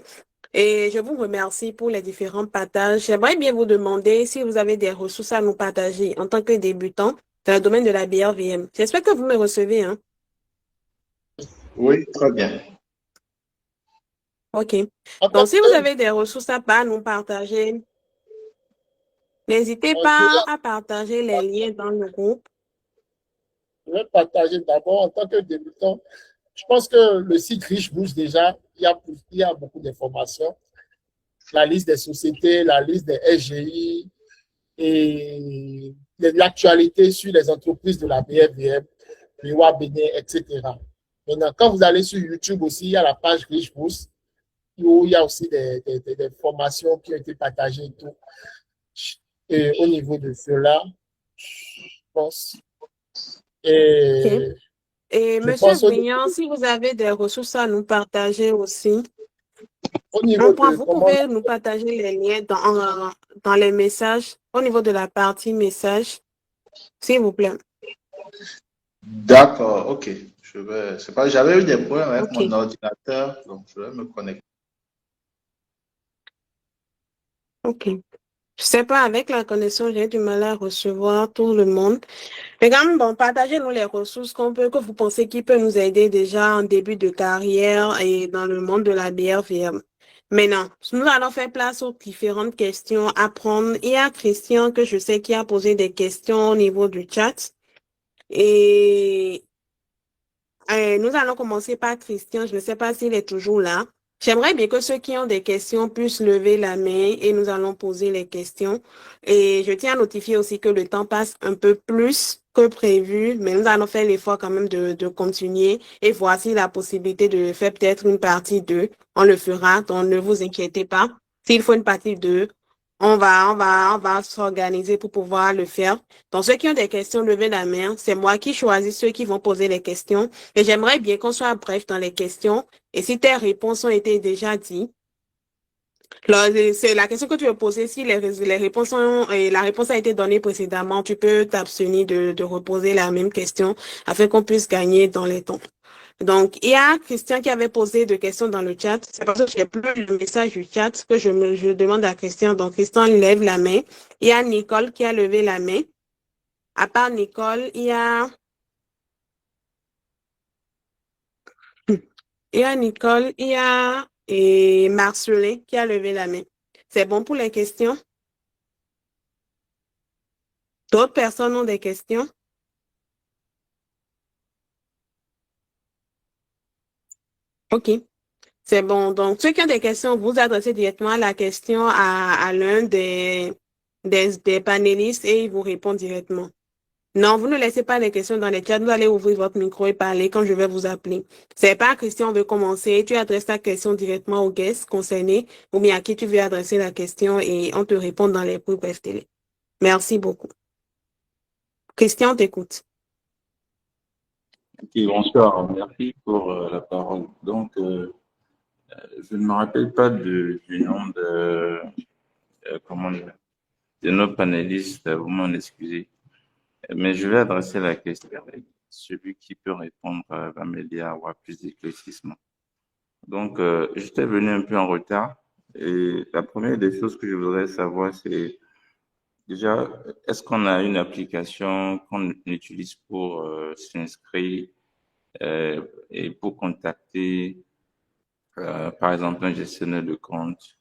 Et je vous remercie pour les différents partages. J'aimerais bien vous demander si vous avez des ressources à nous partager en tant que débutant dans le domaine de la BRVM. J'espère que vous me recevez, hein? Oui, très bien. Ok. En Donc, fait, si vous avez des ressources à nous partager, n'hésitez pas à partager les liens dans le groupe. je vais partager d'abord en tant que débutant. Je pense que le site Rich Boost, déjà, il y a beaucoup d'informations. La liste des sociétés, la liste des SGI et l'actualité sur les entreprises de la BFVM, BIWA, Bénin, etc. Maintenant, quand vous allez sur YouTube aussi, il y a la page Rich Boost où il y a aussi des formations qui ont été partagées et tout. Et au niveau de cela, je pense. Ok. Et Et je Monsieur pense au Brignan, si vous avez des ressources à nous partager aussi, niveau de vous comment. pouvez nous partager les liens dans les messages, au niveau de la partie message, s'il vous plaît. D'accord, ok. C'est pas, j'avais eu des problèmes avec Ok. mon ordinateur, donc je vais me connecter. Ok. Je sais pas, avec la connexion, j'ai du mal à recevoir tout le monde. Mais quand même, bon, partagez-nous les ressources que vous pensez qui peut nous aider déjà en début de carrière et dans le monde de la BRVM. Maintenant, nous allons faire place aux différentes questions à prendre. Il y a Christian que je sais qui a posé des questions au niveau du chat. Et nous allons commencer par Christian. Je ne sais pas s'il est toujours là. J'aimerais bien que ceux qui ont des questions puissent lever la main et nous allons poser les questions. Et je tiens à notifier aussi que le temps passe un peu plus que prévu, mais nous allons faire l'effort quand même de continuer et voici la possibilité de faire peut-être une partie 2. On le fera, donc ne vous inquiétez pas. S'il faut une partie 2, on va s'organiser pour pouvoir le faire. Donc, ceux qui ont des questions, levez la main. C'est moi qui choisis ceux qui vont poser les questions. Et j'aimerais bien qu'on soit bref dans les questions. Et si tes réponses ont été déjà dites, C'est la question que tu veux poser. Si les réponses la réponse a été donnée précédemment, tu peux t'abstenir de reposer la même question afin qu'on puisse gagner dans les temps. Donc, il y a Christian qui avait posé des questions dans le chat. C'est parce que je n'ai plus le message du chat que je demande à Christian. Donc, Christian lève la main. Il y a Nicole qui a levé la main. À part Nicole, il y a Nicole, il y a Marcelin qui a levé la main. C'est bon pour les questions? D'autres personnes ont des questions? OK. C'est bon. Donc, ceux qui ont des questions, vous adressez directement la question à l'un des panélistes et il vous répond directement. Non, vous ne laissez pas les questions dans les chats. Vous allez ouvrir votre micro et parler quand je vais vous appeler. C'est pas Christian veut commencer. Tu adresses ta question directement au guest concerné ou bien à qui tu veux adresser la question et on te répond dans les plus brefs délais. Merci beaucoup. Christian, on t'écoute. Ok, bonsoir, merci pour la parole. Donc, je ne me rappelle pas du nom comment dire, de nos panélistes, vous m'en excusez, mais je vais adresser la question à celui qui peut répondre va m'aider à avoir plus d'éclaircissement. Donc, j'étais venu un peu en retard et la première des choses que je voudrais savoir, c'est déjà, est-ce qu'on a une application qu'on utilise pour s'inscrire et pour contacter, par exemple, un gestionnaire de compte.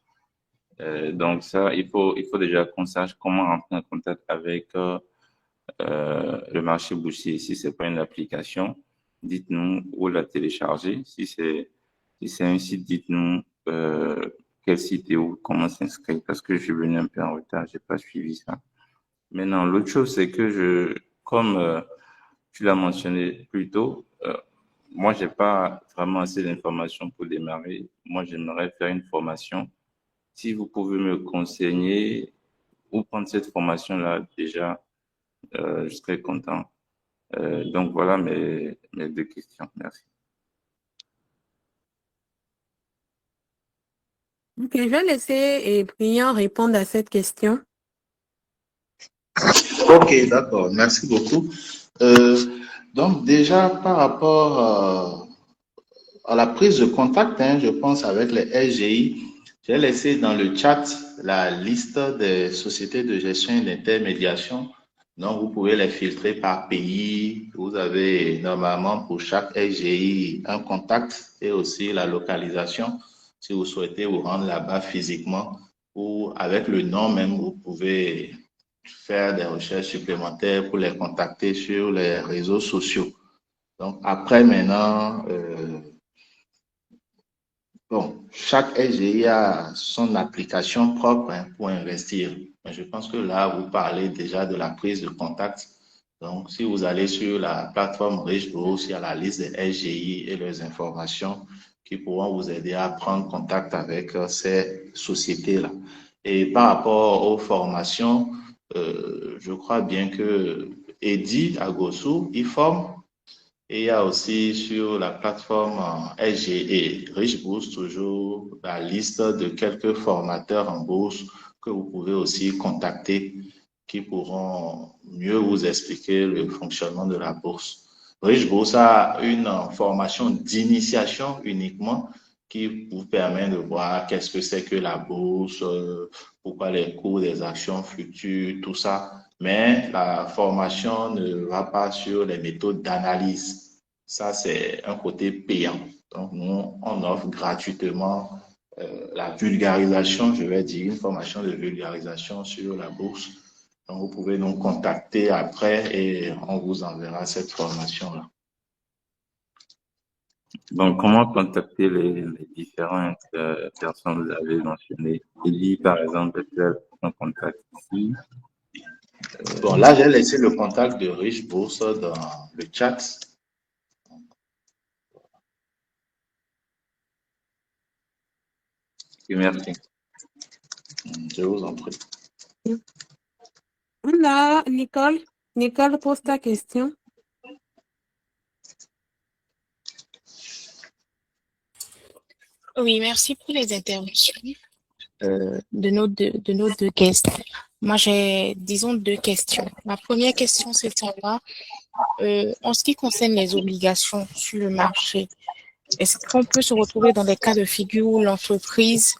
Donc ça, il faut déjà qu'on sache comment rentrer en contact avec le marché boursier. Si c'est pas une application, dites-nous où la télécharger. Si c'est un site, dites-nous quel site et où, comment s'inscrire, parce que je suis venu un peu en retard, j'ai pas suivi ça. Maintenant, l'autre chose, c'est que comme tu l'as mentionné plus tôt, moi, j'ai pas vraiment assez d'informations pour démarrer. Moi, j'aimerais faire une formation. Si vous pouvez me conseiller ou prendre cette formation-là, déjà, je serais content. Donc, voilà mes deux questions. Merci. OK, je vais laisser Brian répondre à cette question. Ok, d'accord. Merci beaucoup. Donc, déjà, par rapport à la prise de contact, je pense, avec les SGI, j'ai laissé dans le chat la liste des sociétés de gestion et d'intermédiation. Donc, vous pouvez les filtrer par pays. Vous avez normalement pour chaque SGI un contact et aussi la localisation si vous souhaitez vous rendre là-bas physiquement ou avec le nom même, vous pouvez faire des recherches supplémentaires pour les contacter sur les réseaux sociaux. Donc, après, maintenant, bon, chaque SGI a son application propre pour investir. Mais je pense que là, vous parlez déjà de la prise de contact. Donc, si vous allez sur la plateforme Richebourse, il y a la liste des SGI et leurs informations qui pourront vous aider à prendre contact avec ces sociétés-là. Et par rapport aux formations, je crois bien que Eddy Agosu, il forme. Et il y a aussi sur la plateforme SGE, Rich Bourse, toujours la liste de quelques formateurs en bourse que vous pouvez aussi contacter qui pourront mieux vous expliquer le fonctionnement de la bourse. Rich Bourse a une formation d'initiation uniquement qui vous permet de voir qu'est-ce que c'est que la bourse, pourquoi les cours des actions fluctuent, tout ça. Mais la formation ne va pas sur les méthodes d'analyse. Ça, c'est un côté payant. Donc, nous, on offre gratuitement la vulgarisation, je vais dire, une formation de vulgarisation sur la bourse. Donc, vous pouvez nous contacter après et on vous enverra cette formation-là. Donc, comment contacter les différentes personnes que vous avez mentionnées? Ellie, par exemple, est-ce qu'on contacte ici? Bon, là, j'ai laissé le contact de Rich Bourse dans le chat. Merci. Je vous en prie. Là, Nicole. Nicole, pose ta question. Oui, merci pour les interventions. de nos deux guests. Moi, j'ai, disons, deux questions. Ma première question, c'est de savoir, en ce qui concerne les obligations sur le marché, est-ce qu'on peut se retrouver dans des cas de figure où l'entreprise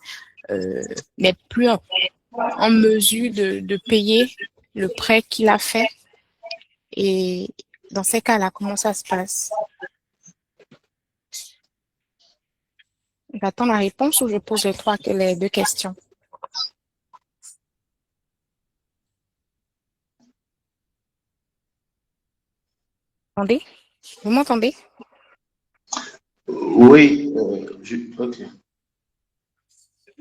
n'est plus en mesure de payer le prêt qu'il a fait? Et dans ces cas-là, comment ça se passe? J'attends la réponse ou je pose les deux questions. Attendez? Vous m'entendez? Oui, ok.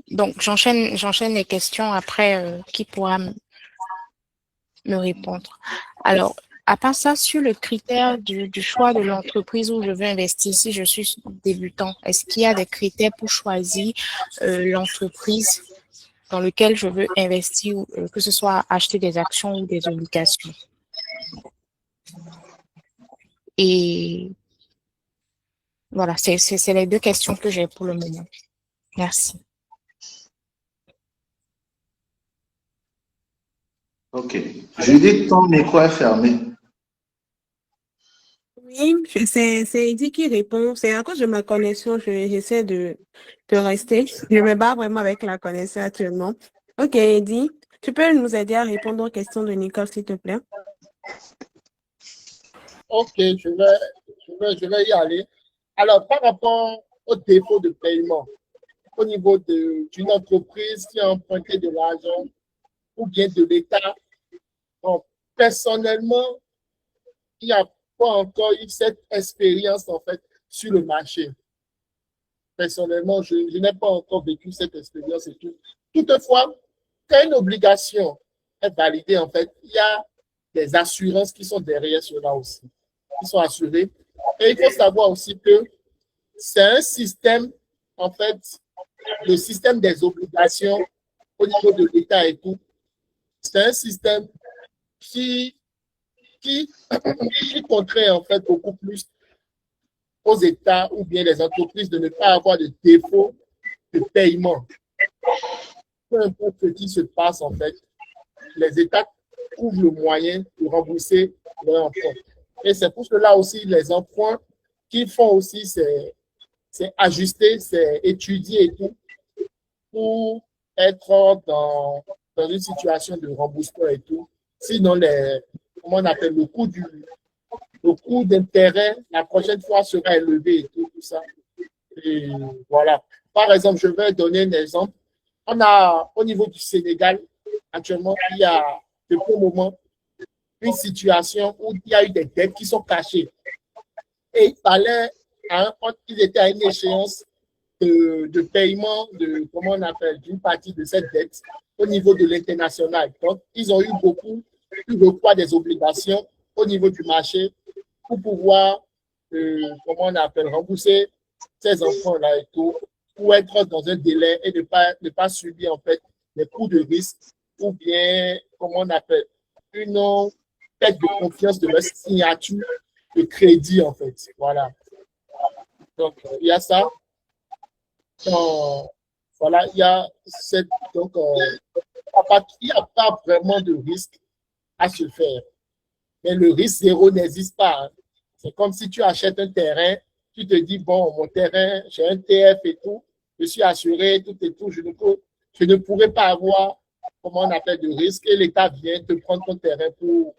Donc, j'enchaîne les questions après, qui pourra me répondre. Alors, à part ça, sur le critère du choix de l'entreprise où je veux investir, si je suis débutant, est-ce qu'il y a des critères pour choisir l'entreprise dans laquelle je veux investir, que ce soit acheter des actions ou des obligations? Et voilà, c'est les deux questions que j'ai pour le moment. Merci. Ok. Judith, ton micro est fermé. Oui, c'est Eddie qui répond. C'est à cause de ma connexion, j'essaie de rester. Je me bats vraiment avec la connexion actuellement. Ok, Eddie, tu peux nous aider à répondre aux questions de Nicole, s'il te plaît? Ok, je vais y aller. Alors, par rapport au défaut de paiement, au niveau d'une entreprise qui a emprunté de l'argent ou bien de l'État, bon, personnellement, il n'y a pas encore eu cette expérience, en fait, sur le marché. Personnellement, je n'ai pas encore vécu cette expérience et tout. Toutefois, quand une obligation est validée, en fait, il y a des assurances qui sont derrière cela aussi, qui sont assurées. Et il faut savoir aussi que c'est un système, en fait, le système des obligations au niveau de l'État et tout, c'est un système qui, qui contraint, en fait, beaucoup plus aux États ou bien les entreprises de ne pas avoir de défaut de paiement. Peu importe ce qui se passe, en fait, les États trouvent le moyen de rembourser leurs emprunts. Et c'est pour cela aussi les emprunts qu'ils font aussi, c'est ajuster, c'est étudier et tout pour être dans une situation de remboursement et tout. Sinon, comment on appelle le coût d'intérêt, la prochaine fois sera élevé et tout ça. Et voilà. Par exemple, je vais donner un exemple. On a, au niveau du Sénégal, actuellement, il y a depuis un moment une situation où il y a eu des dettes qui sont cachées. Et il fallait, quand ils étaient à une échéance de paiement comment on appelle, d'une partie de cette dette au niveau de l'international. Donc, ils ont eu recours à des obligations au niveau du marché pour pouvoir, comment on appelle, rembourser ces emprunts-là et tout, pour être dans un délai et ne pas subir, en fait, les coûts de risque ou bien, comment on appelle, une perte de confiance de leur signature de crédit, en fait. Voilà. Donc, il y a ça. Voilà, il y a cette. Donc, il n'y a pas vraiment de risque à se faire. Mais le risque zéro n'existe pas. Hein. C'est comme si tu achètes un terrain, tu te dis, bon, mon terrain, j'ai un TF et tout, je suis assuré, tout et tout, je ne pourrais pas avoir, comment on appelle, de risque, et l'État vient te prendre ton terrain pour,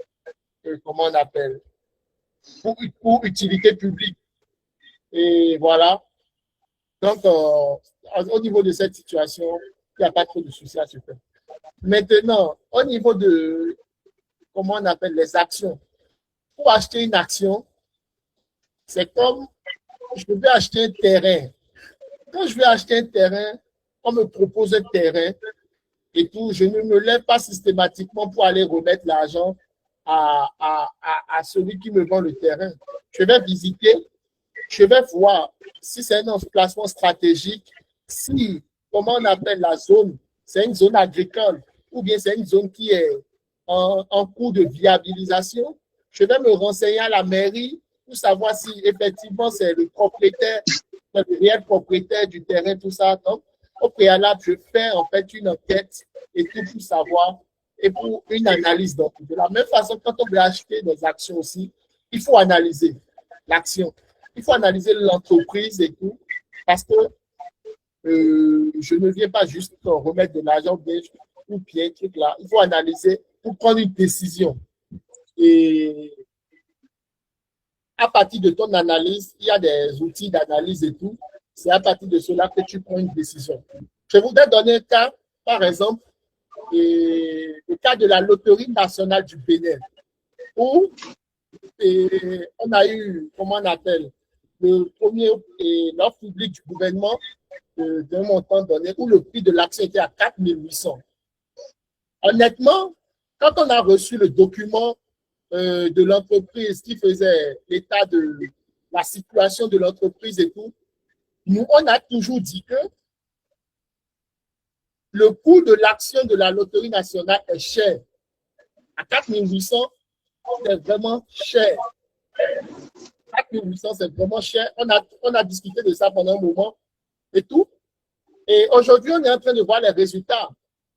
comment on appelle, pour utilité publique. Et voilà. Donc, au niveau de cette situation, il n'y a pas trop de soucis à se faire. Maintenant, au niveau de, comment on appelle, les actions, pour acheter une action, c'est comme je vais acheter un terrain. Quand je vais acheter un terrain, on me propose un terrain et tout, je ne me lève pas systématiquement pour aller remettre l'argent à celui qui me vend le terrain. Je vais visiter, je vais voir si c'est un emplacement stratégique, si, comment on appelle la zone, c'est une zone agricole ou bien c'est une zone qui est en cours de viabilisation. Je vais me renseigner à la mairie pour savoir si effectivement c'est le propriétaire, le réel propriétaire du terrain, tout ça. Donc, au préalable, je fais en fait une enquête et tout pour savoir et pour une analyse. Donc, de la même façon, quand on veut acheter des actions aussi, il faut analyser l'action. Il faut analyser l'entreprise et tout, parce que je ne viens pas juste remettre de l'argent ou bien truc là. Il faut analyser pour prendre une décision. Et à partir de ton analyse, il y a des outils d'analyse et tout. C'est à partir de cela que tu prends une décision. Je voudrais donner un cas, par exemple, le cas de la Loterie nationale du Bénin, où on a eu, comment on appelle, le premier l'offre publique du gouvernement d'un montant donné, où le prix de l'action était à 4 800. Honnêtement, quand on a reçu le document de l'entreprise qui faisait l'état de la situation de l'entreprise et tout, nous, on a toujours dit que le coût de l'action de la Loterie nationale est cher. À 4 800, c'est vraiment cher. 4 800, c'est vraiment cher. On a discuté de ça pendant un moment et tout. Et aujourd'hui, on est en train de voir les résultats.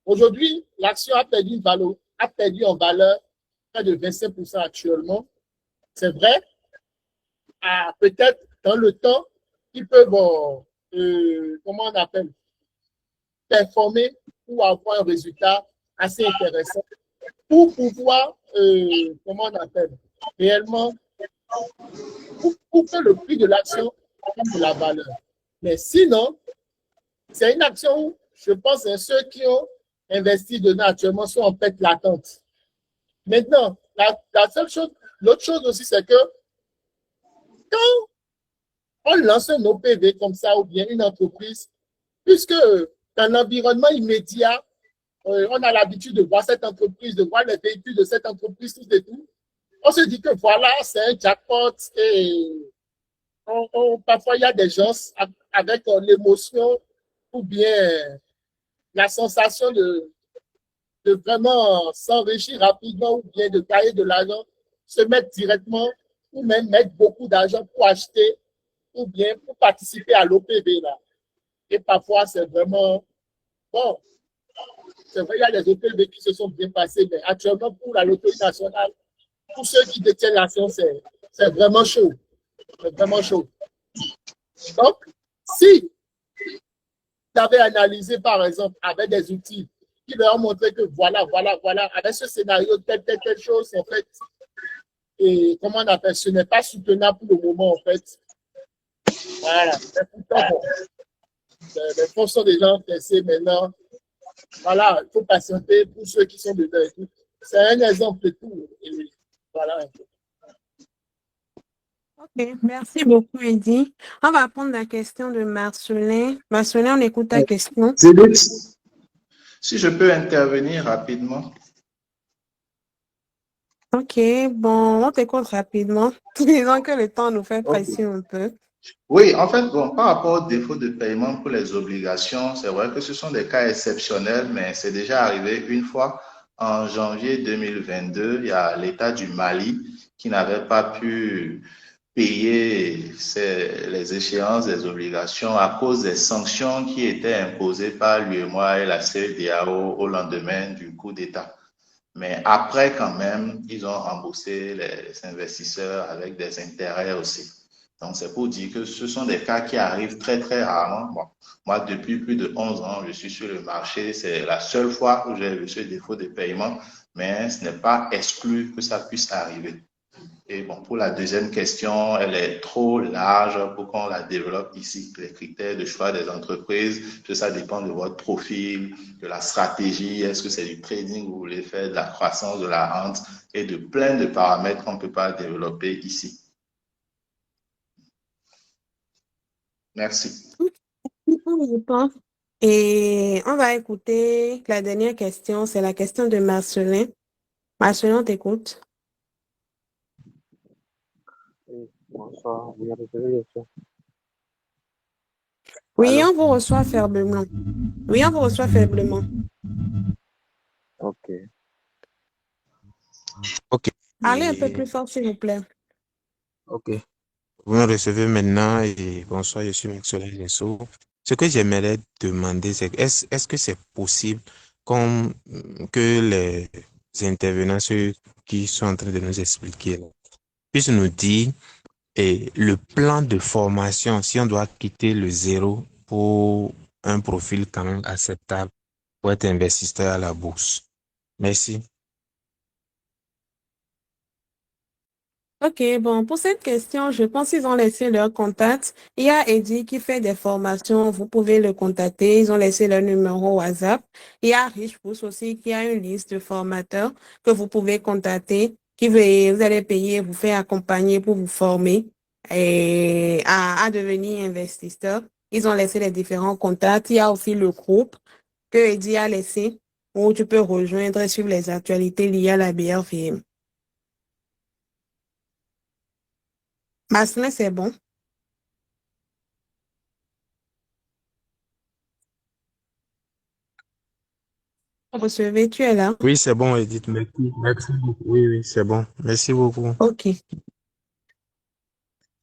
Aujourd'hui, l'action a perdu en valeur près de 25% actuellement. C'est vrai. Peut-être dans le temps, ils peuvent, comment on appelle, performer ou avoir un résultat assez intéressant pour pouvoir, comment on appelle, réellement, pour que le prix de l'action prenne de la valeur. Mais sinon, c'est une action où je pense que ceux qui ont investi dedans actuellement sont en fait latentes. Maintenant, la seule chose, l'autre chose aussi, c'est que quand on lance un OPV comme ça ou bien une entreprise, puisque dans l'environnement immédiat, on a l'habitude de voir cette entreprise, de voir les véhicules de cette entreprise, tout et tout, on se dit que voilà, c'est un jackpot et parfois il y a des gens avec l'émotion ou bien la sensation de vraiment s'enrichir rapidement ou bien de gagner de l'argent, se mettre directement ou même mettre beaucoup d'argent pour acheter ou bien pour participer à l'OPV là. Et parfois, c'est vraiment bon. C'est vrai, il y a des OPV qui se sont bien passés, mais actuellement, pour la loterie nationale, pour ceux qui détiennent l'action, c'est vraiment chaud. C'est vraiment chaud. Donc, si vous avez analysé, par exemple, avec des outils qui leur ont montré que voilà, avec ce scénario, telle chose, en fait, et comment on appelle, ce n'est pas soutenable pour le moment, en fait. Voilà. Mais pourtant, bon, les fonds sont déjà encaissés maintenant. Voilà, il faut patienter pour ceux qui sont dedans et tout. C'est un exemple de tout. Et voilà. Ok, merci beaucoup, Eddy. On va prendre la question de Marcelin. Marcelin, on écoute ta question. Si je peux intervenir rapidement. Ok, bon, on t'écoute rapidement. Disons que le temps nous fait pression un peu. Oui, en fait, bon, par rapport au défaut de paiement pour les obligations, c'est vrai que ce sont des cas exceptionnels, mais c'est déjà arrivé une fois en janvier 2022. Il y a l'État du Mali qui n'avait pas pu payer les échéances des obligations à cause des sanctions qui étaient imposées par l'UEMOA et la CEDEAO au lendemain du coup d'État. Mais après, quand même, ils ont remboursé les investisseurs avec des intérêts aussi. Donc, c'est pour dire que ce sont des cas qui arrivent très, très rarement. Bon, moi, depuis plus de 11 ans, je suis sur le marché. C'est la seule fois où j'ai eu ce défaut de paiement, mais ce n'est pas exclu que ça puisse arriver. Et bon, pour la deuxième question, elle est trop large pour qu'on la développe ici. Les critères de choix des entreprises, ça dépend de votre profil, de la stratégie. Est-ce que c'est du trading, vous voulez faire de la croissance, de la rente et de plein de paramètres qu'on ne peut pas développer ici. Merci. Et on va écouter la dernière question. C'est la question de Marcelin. Marcelin, on t'écoute. Bonsoir, vous avez Oui, on vous reçoit faiblement. Oui, on vous reçoit faiblement. Ok. Allez un peu plus fort, s'il vous plaît. Ok. Vous me recevez maintenant et bonsoir, je suis Maxwell Lesso. Ce que j'aimerais demander, c'est est-ce que c'est possible comme, que les intervenants, ceux qui sont en train de nous expliquer, là, puissent nous dire le plan de formation, si on doit quitter le zéro pour un profil quand même acceptable pour être investisseur à la bourse. Merci. Ok, bon, pour cette question, je pense qu'ils ont laissé leur contact. Il y a Eddie qui fait des formations, vous pouvez le contacter. Ils ont laissé leur numéro WhatsApp. Il y a Rich Pousse aussi qui a une liste de formateurs que vous pouvez contacter, vous allez payer, vous faire accompagner pour vous former à devenir investisseur. Ils ont laissé les différents contacts. Il y a aussi le groupe que Eddie a laissé où tu peux rejoindre et suivre les actualités liées à la BRVM. Marcelin, c'est bon. Recevez, tu es là. Oui, c'est bon, Edith. Merci. Merci beaucoup. Oui, oui, c'est bon. Merci beaucoup. OK.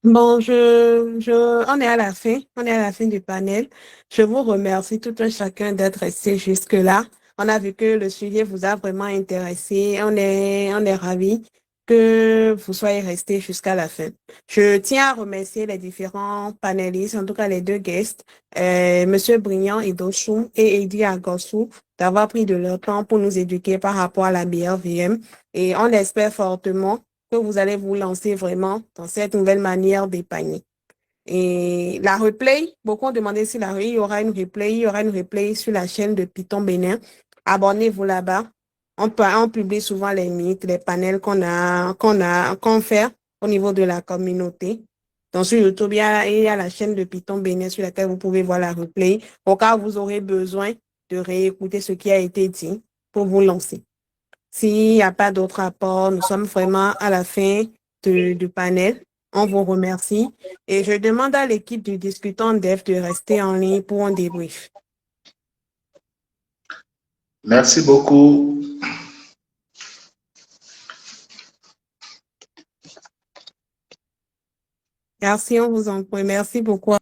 Bon, on est à la fin. On est à la fin du panel. Je vous remercie tout un chacun d'être resté jusque-là. On a vu que le sujet vous a vraiment intéressé. On est ravis que vous soyez restés jusqu'à la fin. Je tiens à remercier les différents panélistes, en tout cas les deux guests, Monsieur Brignan et Dochou et Eddie Agossou, d'avoir pris de leur temps pour nous éduquer par rapport à la BRVM. Et on espère fortement que vous allez vous lancer vraiment dans cette nouvelle manière d'épargner. Et la replay, beaucoup ont demandé si il y aura une replay sur la chaîne de Python Bénin. Abonnez-vous là-bas. On publie souvent les mythes, les panels qu'on fait au niveau de la communauté. Donc, sur YouTube, il y a la chaîne de Python Bénin sur laquelle vous pouvez voir la replay au cas où vous aurez besoin de réécouter ce qui a été dit pour vous lancer. S'il n'y a pas d'autres apports, nous sommes vraiment à la fin du panel. On vous remercie et je demande à l'équipe du discutant Dev de rester en ligne pour un débrief. Merci beaucoup. Merci, on vous en prie. Merci beaucoup.